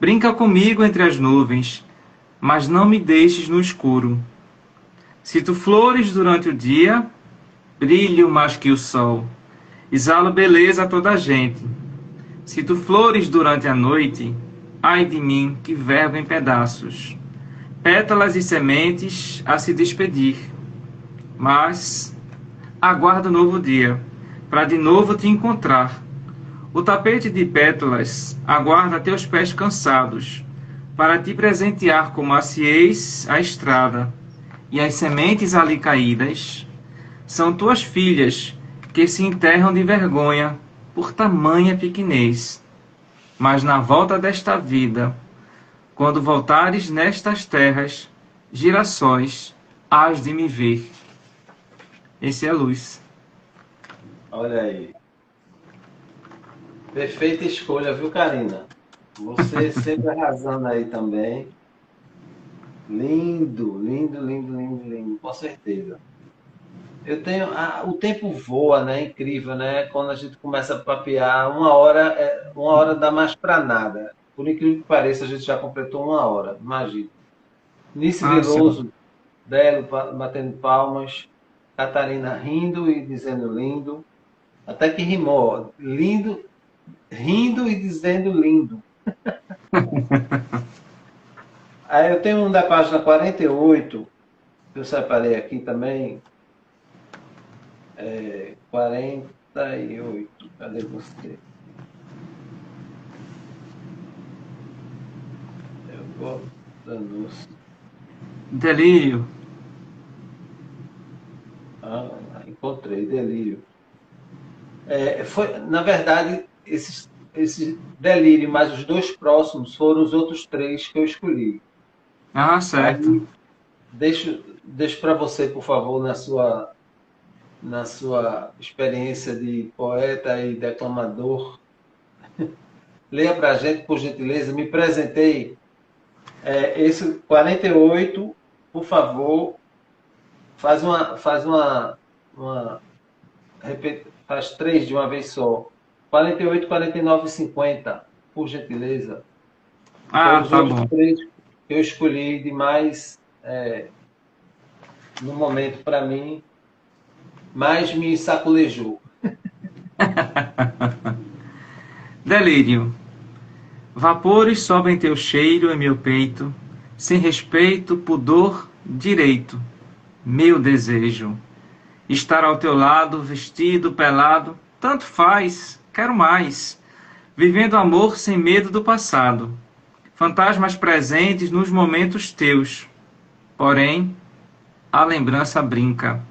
Brinca comigo entre as nuvens, mas não me deixes no escuro. Se tu flores durante o dia, brilho mais que o sol. Exalo beleza a toda a gente. Se tu flores durante a noite, ai de mim que vergo em pedaços. Pétalas e sementes a se despedir. Mas aguardo novo dia, para de novo te encontrar. O tapete de pétalas aguarda teus pés cansados, para te presentear com maciez a estrada. E as sementes ali caídas são tuas filhas que se enterram de vergonha por tamanha pequenez. Mas na volta desta vida, quando voltares nestas terras, girassóis hás de me ver. Esse é a Luz. Olha aí. Perfeita escolha, viu, Karina? Você sempre arrasando aí também. Lindo, lindo, lindo, lindo, lindo, com certeza. Eu tenho. O tempo voa, né? Incrível, né? Quando a gente começa a papear, uma hora dá mais para nada. Por incrível que pareça, a gente já completou uma hora. Imagina. Nice Ah, sim. Veloso, Belo, batendo palmas. Catarina rindo e dizendo lindo. Até que rimou, ó. Lindo, rindo e dizendo lindo. Aí eu tenho um da página 48, que eu separei aqui também. 48. Cadê você? Eu vou dando. Delírio. Encontrei, delírio. Na verdade, esse delírio, mais os dois próximos foram os outros três que eu escolhi. Ah, certo. Aí deixo para você, por favor, na sua experiência de poeta e declamador. Leia para a gente, por gentileza. Me presentei. Esse 48, por favor, faz três de uma vez só. 48, 49 e 50, por gentileza. Foram Ah, os tá outros bom. três que eu escolhi de mais, no momento, para mim, mais me sacolejou. Delírio. Vapores sobem teu cheiro em meu peito, sem respeito, pudor, direito. Meu desejo. Estar ao teu lado, vestido, pelado, tanto faz, quero mais. Vivendo amor sem medo do passado. Fantasmas presentes nos momentos teus. Porém, a lembrança brinca.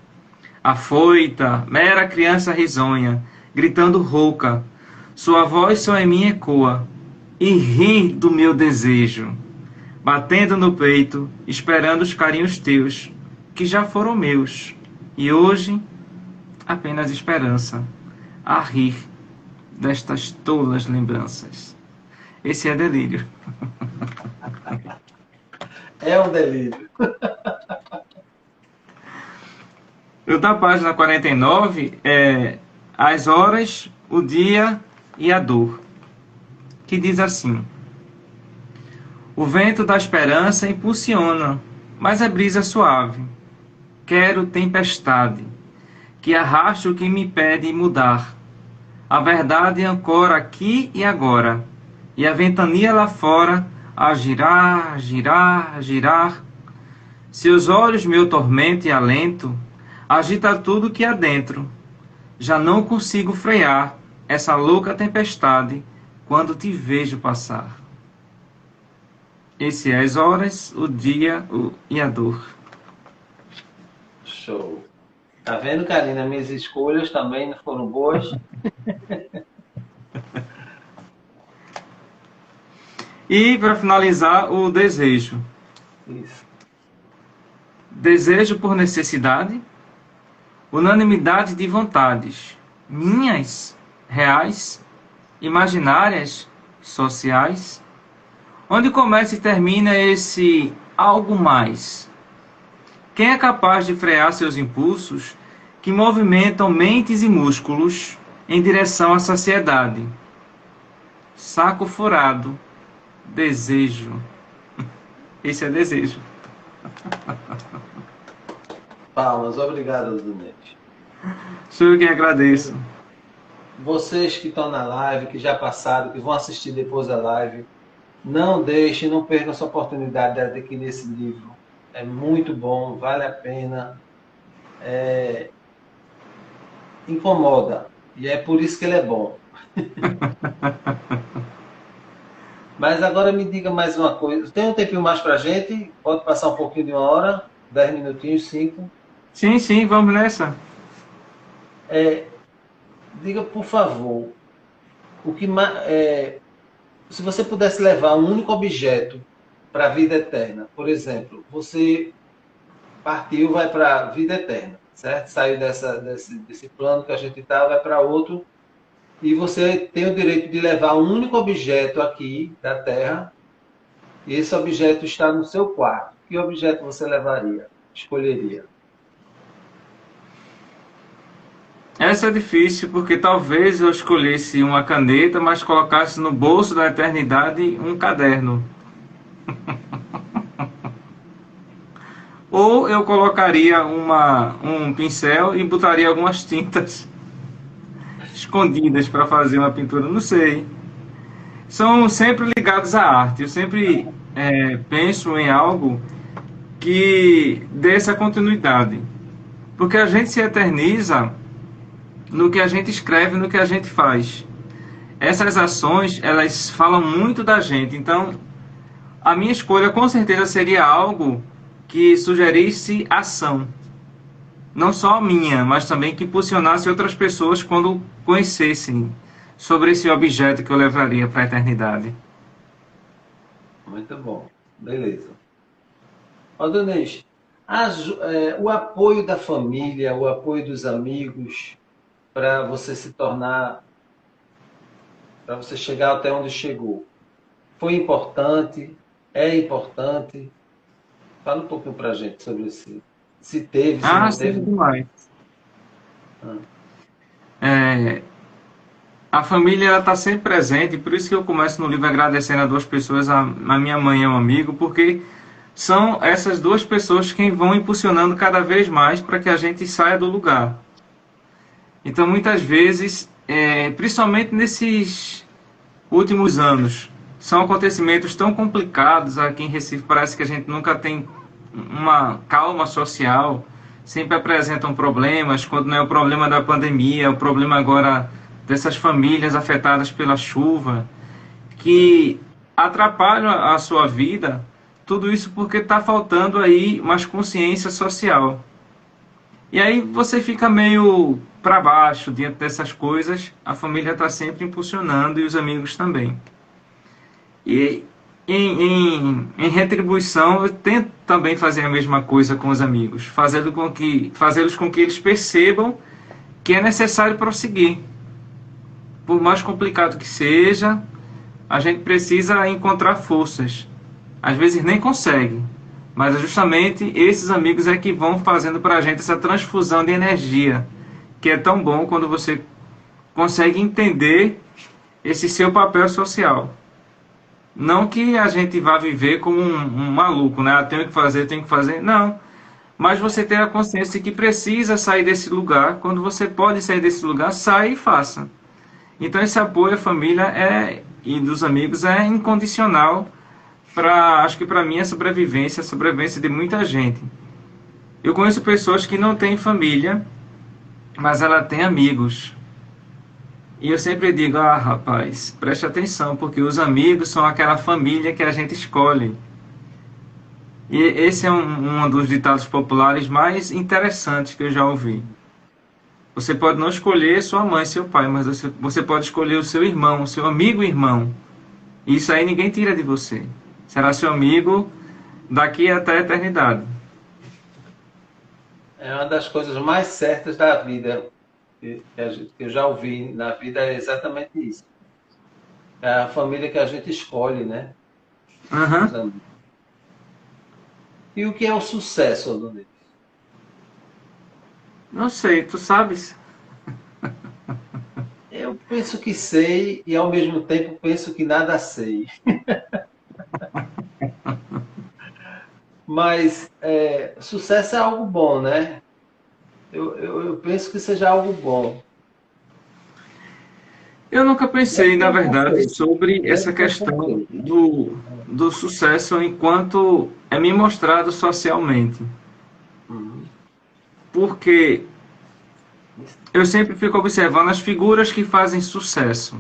Afoita, mera criança risonha, gritando rouca, sua voz só em mim ecoa, e ri do meu desejo, batendo no peito, esperando os carinhos teus, que já foram meus, e hoje apenas esperança, a rir destas tolas lembranças. Esse é delírio. É um delírio. O da página 49 é as horas, o dia e a dor, que diz assim: o vento da esperança impulsiona, mas é brisa suave. Quero tempestade, que arraste o que me impede mudar. A verdade ancora aqui e agora, e a ventania lá fora a girar, girar, girar. Seus olhos meu tormento e alento, agita tudo que há dentro. Já não consigo frear essa louca tempestade quando te vejo passar. Esse é as horas, o dia e a dor. Show. Tá vendo, Karina? Minhas escolhas também não foram boas. E, para finalizar, o desejo. Isso. Desejo por necessidade, unanimidade de vontades, minhas, reais, imaginárias, sociais. Onde começa e termina esse algo mais? Quem é capaz de frear seus impulsos que movimentam mentes e músculos em direção à saciedade? Saco furado, desejo. Esse é desejo. Palmas, obrigado, Donete. Sou eu quem agradeço. Vocês que estão na live, que já passaram, que vão assistir depois da live, não deixem, não percam essa oportunidade de adquirir esse livro. É muito bom, vale a pena. Incomoda. E é por isso que ele é bom. Mas agora me diga mais uma coisa. Tem um tempinho mais pra gente? Pode passar um pouquinho de 1 hora? 10 minutinhos, 5? Sim, vamos nessa. Diga, por favor, se você pudesse levar um único objeto para a vida eterna, por exemplo, você partiu, vai para a vida eterna, certo? Saiu desse plano que a gente está, vai para outro, e você tem o direito de levar um único objeto aqui da Terra, e esse objeto está no seu quarto. Que objeto você levaria? Escolheria? Essa é difícil porque talvez eu escolhesse uma caneta, mas colocasse no bolso da eternidade um caderno. Ou eu colocaria um pincel e botaria algumas tintas escondidas para fazer uma pintura, não sei. São sempre ligados à arte. Eu sempre penso em algo que dê essa continuidade. Porque a gente se eterniza no que a gente escreve, no que a gente faz. Essas ações, elas falam muito da gente. Então, a minha escolha com certeza seria algo que sugerisse ação. Não só a minha, mas também que impulsionasse outras pessoas quando conhecessem sobre esse objeto que eu levaria para a eternidade. Muito bom. Beleza. Ó, Donete, o apoio da família, o apoio dos amigos para você se tornar, para você chegar até onde chegou, foi importante? É importante? Fala um pouquinho para a gente sobre isso. Se teve, se não teve. Demais. A família está sempre presente, por isso que eu começo no livro agradecendo a duas pessoas, a minha mãe e um amigo, porque são essas duas pessoas quem vão impulsionando cada vez mais para que a gente saia do lugar. Então, muitas vezes, principalmente nesses últimos anos, são acontecimentos tão complicados. Aqui em Recife parece que a gente nunca tem uma calma social, sempre apresentam problemas, quando não é o problema da pandemia, é o problema agora dessas famílias afetadas pela chuva, que atrapalham a sua vida Tudo isso porque está faltando aí mais consciência social. E aí você fica meio para baixo diante dessas coisas. A família está sempre impulsionando e os amigos também. E em retribuição, eu tento também fazer a mesma coisa com os amigos, fazê-los com que eles percebam que é necessário prosseguir. Por mais complicado que seja, a gente precisa encontrar forças. Às vezes nem consegue, mas é justamente esses amigos é que vão fazendo para a gente essa transfusão de energia, que é tão bom quando você consegue entender esse seu papel social. Não que a gente vá viver como um maluco, né? Ah, tenho que fazer, tenho que fazer. Não. Mas você ter a consciência de que precisa sair desse lugar. Quando você pode sair desse lugar, sai e faça. Então esse apoio à família e dos amigos é incondicional para, acho que para mim, a sobrevivência de muita gente. Eu conheço pessoas que não têm família, mas ela tem amigos. E eu sempre digo, ah, rapaz, preste atenção, porque os amigos são aquela família que a gente escolhe. E esse é um dos ditados populares mais interessantes que eu já ouvi. Você pode não escolher sua mãe, seu pai, mas você pode escolher o seu irmão, o seu amigo irmão. E isso aí ninguém tira de você. Será seu amigo daqui até a eternidade. É uma das coisas mais certas da vida que eu já ouvi na vida é exatamente isso. É a família que a gente escolhe, né? Os Aham. amigos. E o que é o sucesso, Adonai? Não sei, tu sabes? Eu penso que sei e ao mesmo tempo penso que nada sei. Mas sucesso é algo bom, né? Eu penso que seja algo bom. Eu nunca pensei, Deve ter na um verdade, conceito. sobre Deve essa ter um questão conceito. do sucesso enquanto é me mostrado socialmente. Uhum. Porque eu sempre fico observando as figuras que fazem sucesso.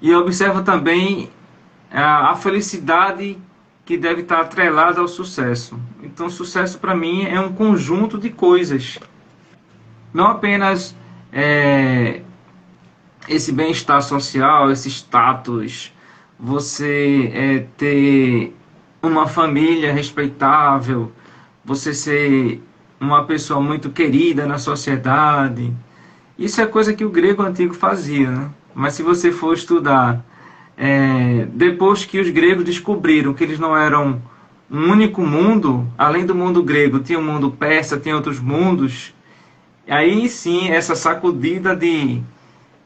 E eu observo também a felicidade que deve estar atrelada ao sucesso. Então, sucesso para mim é um conjunto de coisas. Não apenas é, esse bem-estar social, esse status, você ter uma família respeitável, você ser uma pessoa muito querida na sociedade. Isso é coisa que o grego antigo fazia, né? Mas se você for estudar, depois que os gregos descobriram que eles não eram um único mundo, além do mundo grego, tinha o mundo persa, tinha outros mundos, aí sim essa sacudida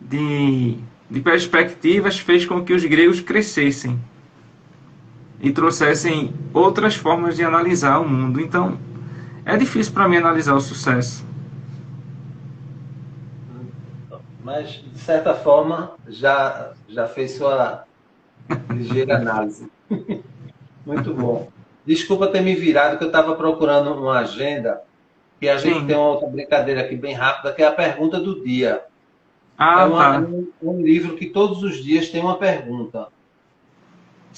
de, de perspectivas fez com que os gregos crescessem e trouxessem outras formas de analisar o mundo. Então, é difícil para mim analisar o sucesso. Mas, de certa forma, já fez sua ligeira análise. Muito bom. Desculpa ter me virado, que eu estava procurando uma agenda, e a gente tem Sim. uma outra brincadeira aqui bem rápida, que é a pergunta do dia. Ah, É tá. um livro que todos os dias tem uma pergunta.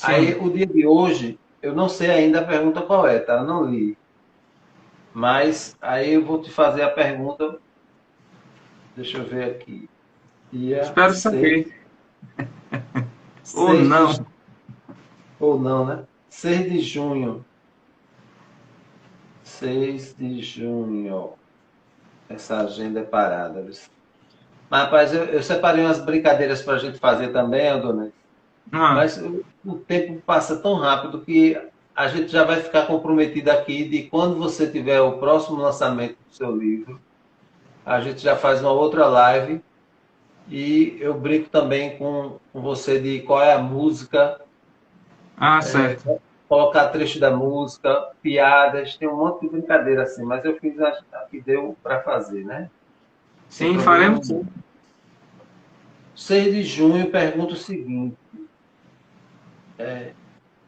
Aí, Sim. o dia de hoje, eu não sei ainda a pergunta qual é, tá? Eu não li. Mas aí eu vou te fazer a pergunta, deixa eu ver aqui. Dia Espero 6, saber. Ou 6 não. de, ou não, né? 6 de junho. 6 de junho. Essa agenda é parada. Mas, rapaz, eu separei umas brincadeiras para a gente fazer também, Adonai. Ah, Mas o tempo passa tão rápido que a gente já vai ficar comprometido aqui de quando você tiver o próximo lançamento do seu livro, a gente já faz uma outra live e eu brinco também com você de qual é a música, certo. colocar trecho da música, piadas, tem um monte de brincadeira assim, mas eu fiz a que deu para fazer, né? Sem Sim, problema faremos nenhum. sim. 6 de junho, pergunta o seguinte: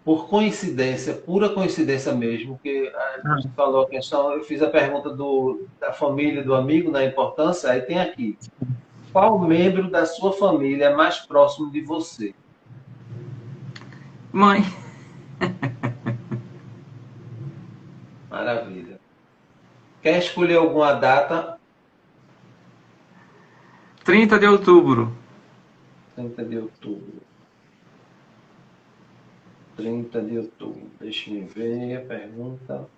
por coincidência, pura coincidência mesmo, que a gente Ah, falou a questão, eu fiz a pergunta da família, do amigo, na importância, aí tem aqui. Qual membro da sua família é mais próximo de você? mãe, Maravilha. Quer escolher alguma data? 30 de outubro. 30 de outubro. 30 de outubro. Deixa eu ver a pergunta.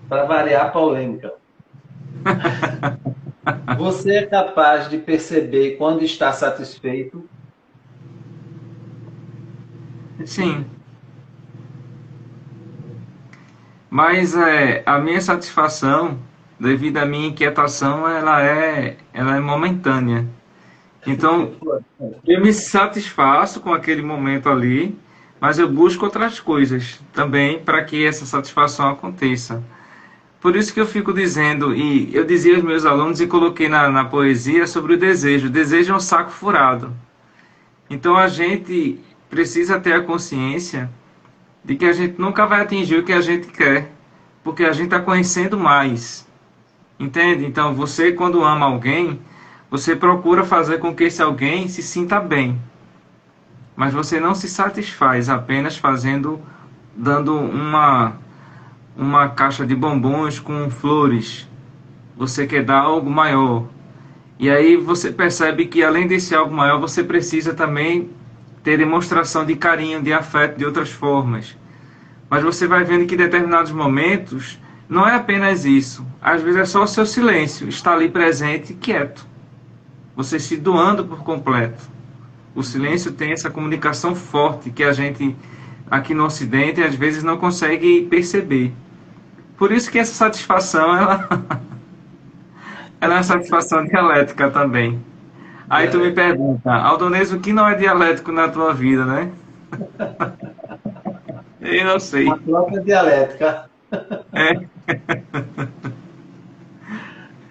Para variar a polêmica. Você é capaz de perceber quando está satisfeito? Sim. Mas a minha satisfação, devido à minha inquietação, ela é momentânea. Então, eu me satisfaço com aquele momento ali, mas eu busco outras coisas também para que essa satisfação aconteça. Por isso que eu fico dizendo, e eu dizia aos meus alunos e coloquei na poesia sobre o desejo. O desejo é um saco furado. Então a gente precisa ter a consciência de que a gente nunca vai atingir o que a gente quer, porque a gente está conhecendo mais. Entende? Então você, quando ama alguém, você procura fazer com que esse alguém se sinta bem. Mas você não se satisfaz apenas dando uma caixa de bombons com flores. Você quer dar algo maior. E aí você percebe que além desse algo maior, você precisa também ter demonstração de carinho, de afeto de outras formas. Mas você vai vendo que em determinados momentos não é apenas isso. Às vezes é só o seu silêncio, estar ali presente e quieto. Você se doando por completo. O silêncio tem essa comunicação forte que a gente aqui no Ocidente às vezes não consegue perceber. Por isso que essa satisfação, ela é uma satisfação dialética também. Aí tu me pergunta, Aldonês, o que não é dialético na tua vida, né? Eu não Uma sei. própria dialética. É,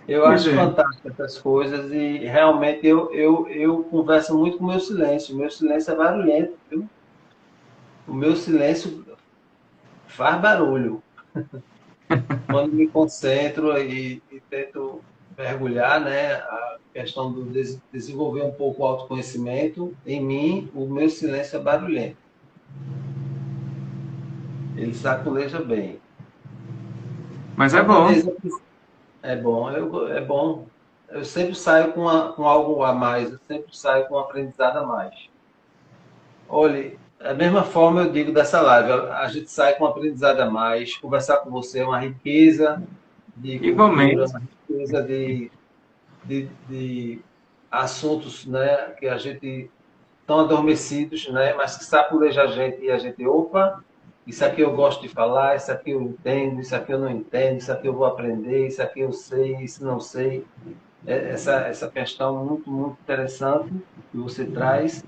Eu pois acho é. fantástico essas coisas e realmente eu converso muito com o meu silêncio. O meu silêncio é barulhento, viu? O meu silêncio faz barulho. Quando me concentro e tento mergulhar, né, a questão do desenvolver um pouco o autoconhecimento, em mim, o meu silêncio é barulhento. Ele saculeja bem. Mas é bom. Aldonês, é bom, é bom. Eu sempre saio com algo a mais, eu sempre saio com um aprendizado a mais. Olha, da mesma forma eu digo dessa live, a gente sai com um aprendizado a mais, conversar com você é uma riqueza de cultura, Igualmente. uma riqueza de assuntos, né, que a gente estão adormecidos, né, mas que saculeja a gente e a gente, opa, isso aqui eu gosto de falar, isso aqui eu entendo, isso aqui eu não entendo, isso aqui eu vou aprender, isso aqui eu sei, isso não sei. Essa questão muito, muito interessante que você traz.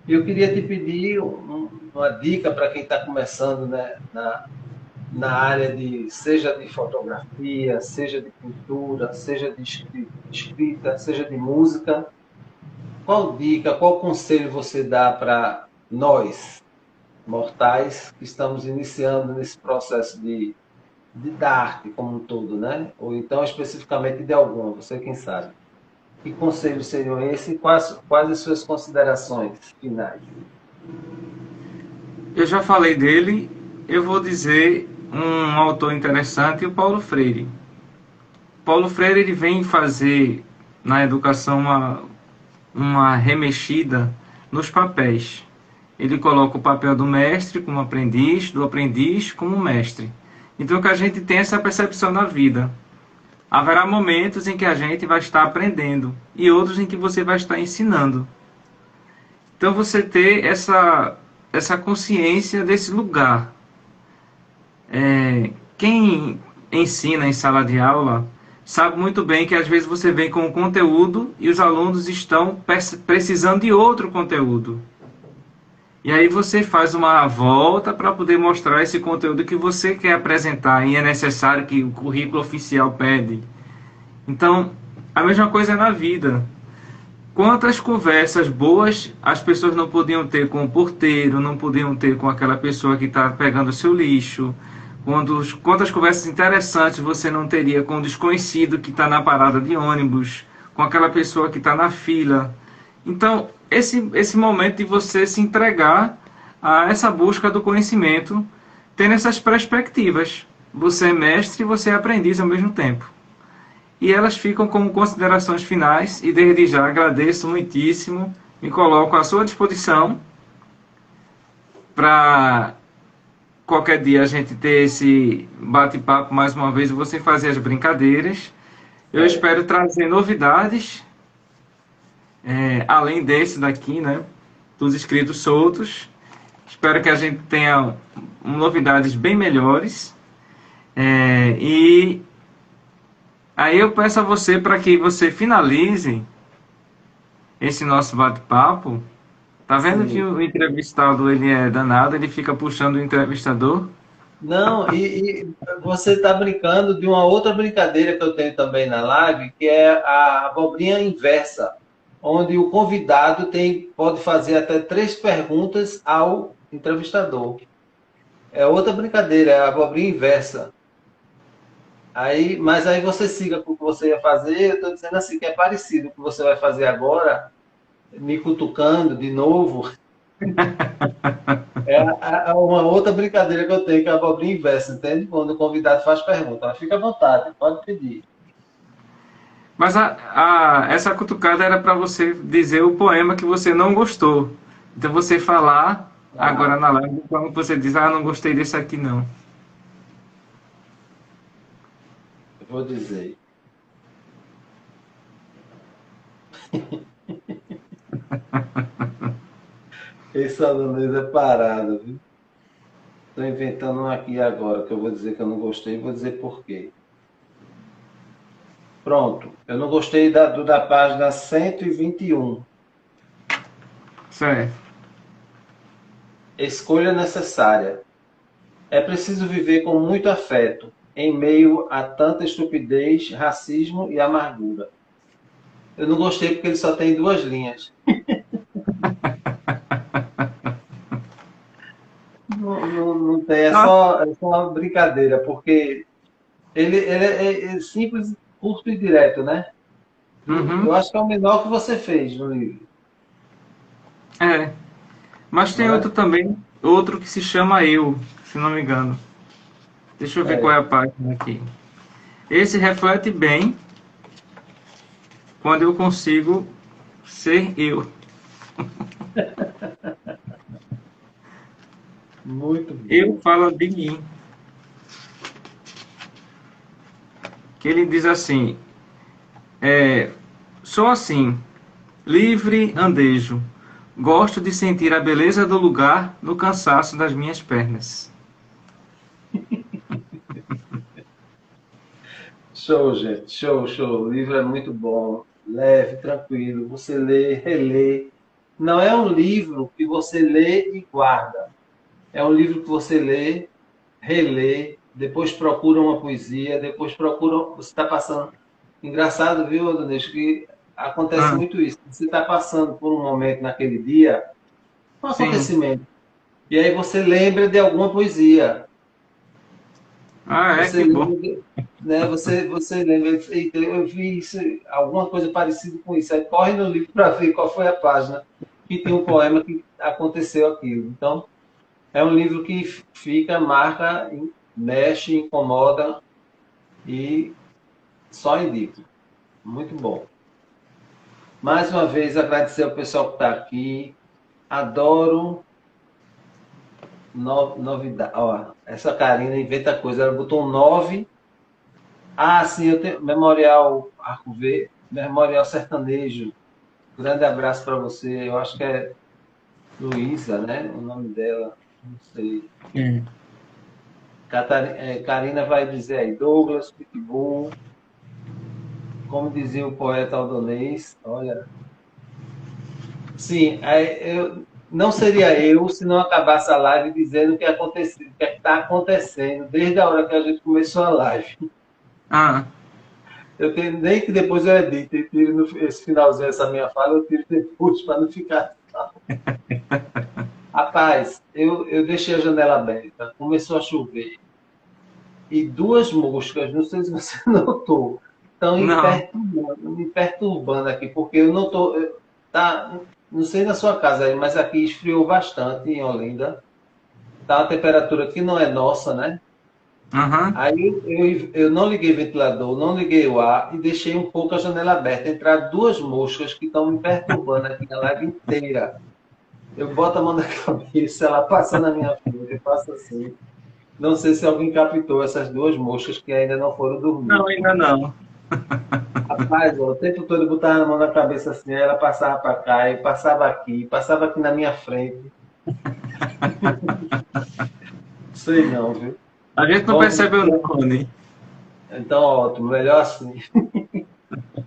E eu queria te pedir uma dica para quem está começando, né, na área de, seja de fotografia, seja de pintura, seja de escrita, seja de música. Qual dica, qual conselho você dá para nós, mortais, que estamos iniciando nesse processo da arte como um todo, né? Ou então especificamente de alguma, você quem sabe. Que conselhos seriam esses e quais as suas considerações finais? Eu já falei dele, eu vou dizer um autor interessante, o Paulo Freire. Paulo Freire ele vem fazer na educação uma remexida nos papéis. Ele coloca o papel do mestre como aprendiz, do aprendiz como mestre. Então que a gente tem essa percepção na vida. Haverá momentos em que a gente vai estar aprendendo e outros em que você vai estar ensinando. Então você ter essa consciência desse lugar. Quem ensina em sala de aula sabe muito bem que às vezes você vem com o conteúdo e os alunos estão precisando de outro conteúdo. E aí você faz uma volta para poder mostrar esse conteúdo que você quer apresentar e é necessário que o currículo oficial pede. Então, a mesma coisa é na vida. Quantas conversas boas as pessoas não podiam ter com o porteiro, não podiam ter com aquela pessoa que está pegando o seu lixo. Quantas conversas interessantes você não teria com o desconhecido que está na parada de ônibus, com aquela pessoa que está na fila. Então, esse momento de você se entregar a essa busca do conhecimento, tendo essas perspectivas. Você é mestre e você é aprendiz ao mesmo tempo. E elas ficam como considerações finais, e desde já agradeço muitíssimo, me coloco à sua disposição para qualquer dia a gente ter esse bate-papo mais uma vez e você fazer as brincadeiras. Eu É. espero trazer novidades, além desse daqui, né? Dos inscritos soltos. Espero que a gente tenha novidades bem melhores. E aí eu peço a você para que você finalize esse nosso bate-papo. Tá vendo que Sim. o entrevistado ele é danado, ele fica puxando o entrevistador? Não, e você está brincando de uma outra brincadeira que eu tenho também na live, que é a abobrinha inversa, onde o convidado pode fazer até 3 perguntas ao entrevistador. É outra brincadeira, é a abobrinha inversa. Mas aí você siga com o que você ia fazer, eu estou dizendo assim, que é parecido com o que você vai fazer agora, me cutucando de novo. É uma outra brincadeira que eu tenho, que é a abobrinha inversa, entende? Quando o convidado faz pergunta. Mas fica à vontade, pode pedir. Mas essa cutucada era para você dizer o poema que você não gostou. Então você falar agora Ah, na live, quando você diz, não gostei desse aqui não. eu vou dizer. Esse alunês é parado, viu? Estou inventando um aqui agora, que eu vou dizer que eu não gostei e vou dizer por quê. Pronto. Eu não gostei da página 121. Certo. Escolha necessária. É preciso viver com muito afeto, em meio a tanta estupidez, racismo e amargura. Eu não gostei porque ele só tem 2 linhas. Não tem, Ah, é só uma brincadeira, porque ele é simples, curto e direto, né? Eu uhum, acho que é o menor que você fez no livro, é. Mas tem não outro é? também, outro que se chama Eu, se não me engano. Deixa eu ver qual é É, a página aqui. Esse reflete bem quando eu consigo ser eu. muito Eu bom. falo de mim. Que ele diz assim: sou assim, livre andejo. Gosto de sentir a beleza do lugar no cansaço das minhas pernas. Show, gente. Show, show. O livro é muito bom, leve, tranquilo. Você lê, relê. Não é um livro que você lê e guarda. É um livro que você lê, relê, depois procura uma poesia, depois procura. Você está passando. Engraçado, viu, Adonis, que acontece Ah, muito isso. Você está passando por um momento naquele dia, um sim. acontecimento, e aí você lembra de alguma poesia. Ah, é Você que bom. lembra, né? Você lembra, eita, eu vi isso, alguma coisa parecida com isso. Aí corre no livro para ver qual foi a página que tem um poema que aconteceu aquilo. Então, é um livro que fica, marca, mexe, incomoda e só indico. Muito bom. Mais uma vez, agradecer ao pessoal que está aqui. Adoro novidade. Ó, essa Karina inventa coisa. Ela botou um 9. Ah, sim, eu tenho Memorial Arco Verde, Memorial Sertanejo. Grande abraço para você. Eu acho que é Luísa, né? O nome dela. Não sei. Hum. Karina vai dizer aí, Douglas, Pitbull, como dizia o poeta Aldonês. Olha, sim, não seria eu se não acabasse a live dizendo o que aconteceu, o que está acontecendo desde a hora que a gente começou a live. Ah, Eu tenho nem que depois eu edito e tiro esse finalzinho, essa minha fala, eu tiro depois para não ficar. Rapaz, eu deixei a janela aberta, começou a chover e 2 moscas, não sei se você notou, estão não. me perturbando aqui, porque eu não estou. tá, não sei na sua casa aí, mas aqui esfriou bastante em Olinda. Tá uma temperatura que não é nossa, né? Aham. Aí eu não liguei o ventilador, não liguei o ar e deixei um pouco a janela aberta. Entraram duas moscas que estão me perturbando aqui a live inteira. Eu boto a mão na cabeça, ela passa na minha frente, eu faço assim. Não sei se alguém captou essas duas moscas que ainda não foram dormir. Não, ainda não. Rapaz, ó, o tempo todo eu botava a mão na cabeça assim, aí ela passava para cá, e passava aqui na minha frente. Sei não, viu? A gente não Vamos. percebeu não, Rony. Então, ótimo, melhor assim.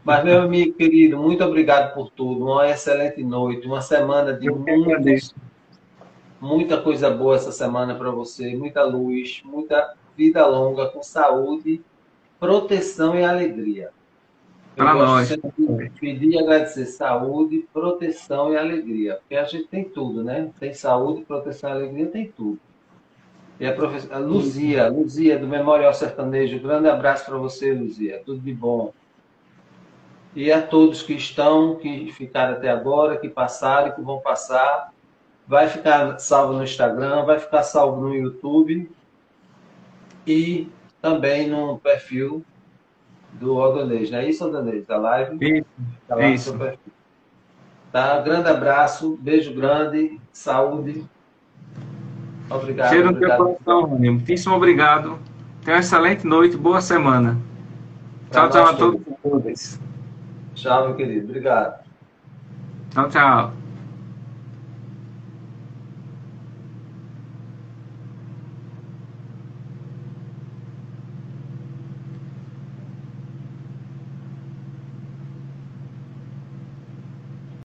Mas, meu amigo querido, muito obrigado por tudo. Uma excelente noite, uma semana de Eu que agradeço. muita coisa boa essa semana para você, muita luz, muita vida longa, com saúde, proteção e alegria. Eu Para gosto nós. sempre de pedir e agradecer saúde, proteção e alegria. Porque a gente tem tudo, né? Tem saúde, proteção e alegria, tem tudo. E a professora Luzia, do Memorial Sertanejo, grande abraço para você, Luzia. Tudo de bom. E a todos que estão, que ficaram até agora, que passaram, que vão passar. Vai ficar salvo no Instagram, vai ficar salvo no YouTube e também no perfil do Aldonês. Não é isso, Aldonês? Da live? Isso. Está lá no seu Isso. perfil. Tá? Grande abraço, beijo grande, saúde. Obrigado, Cheiro no teu obrigado. coração, Rony. Muitíssimo obrigado. Tenha uma excelente noite, boa semana. Para Tchau, tchau nós a todos todos. e todas. Tchau, meu querido. Obrigado. Tchau, tchau.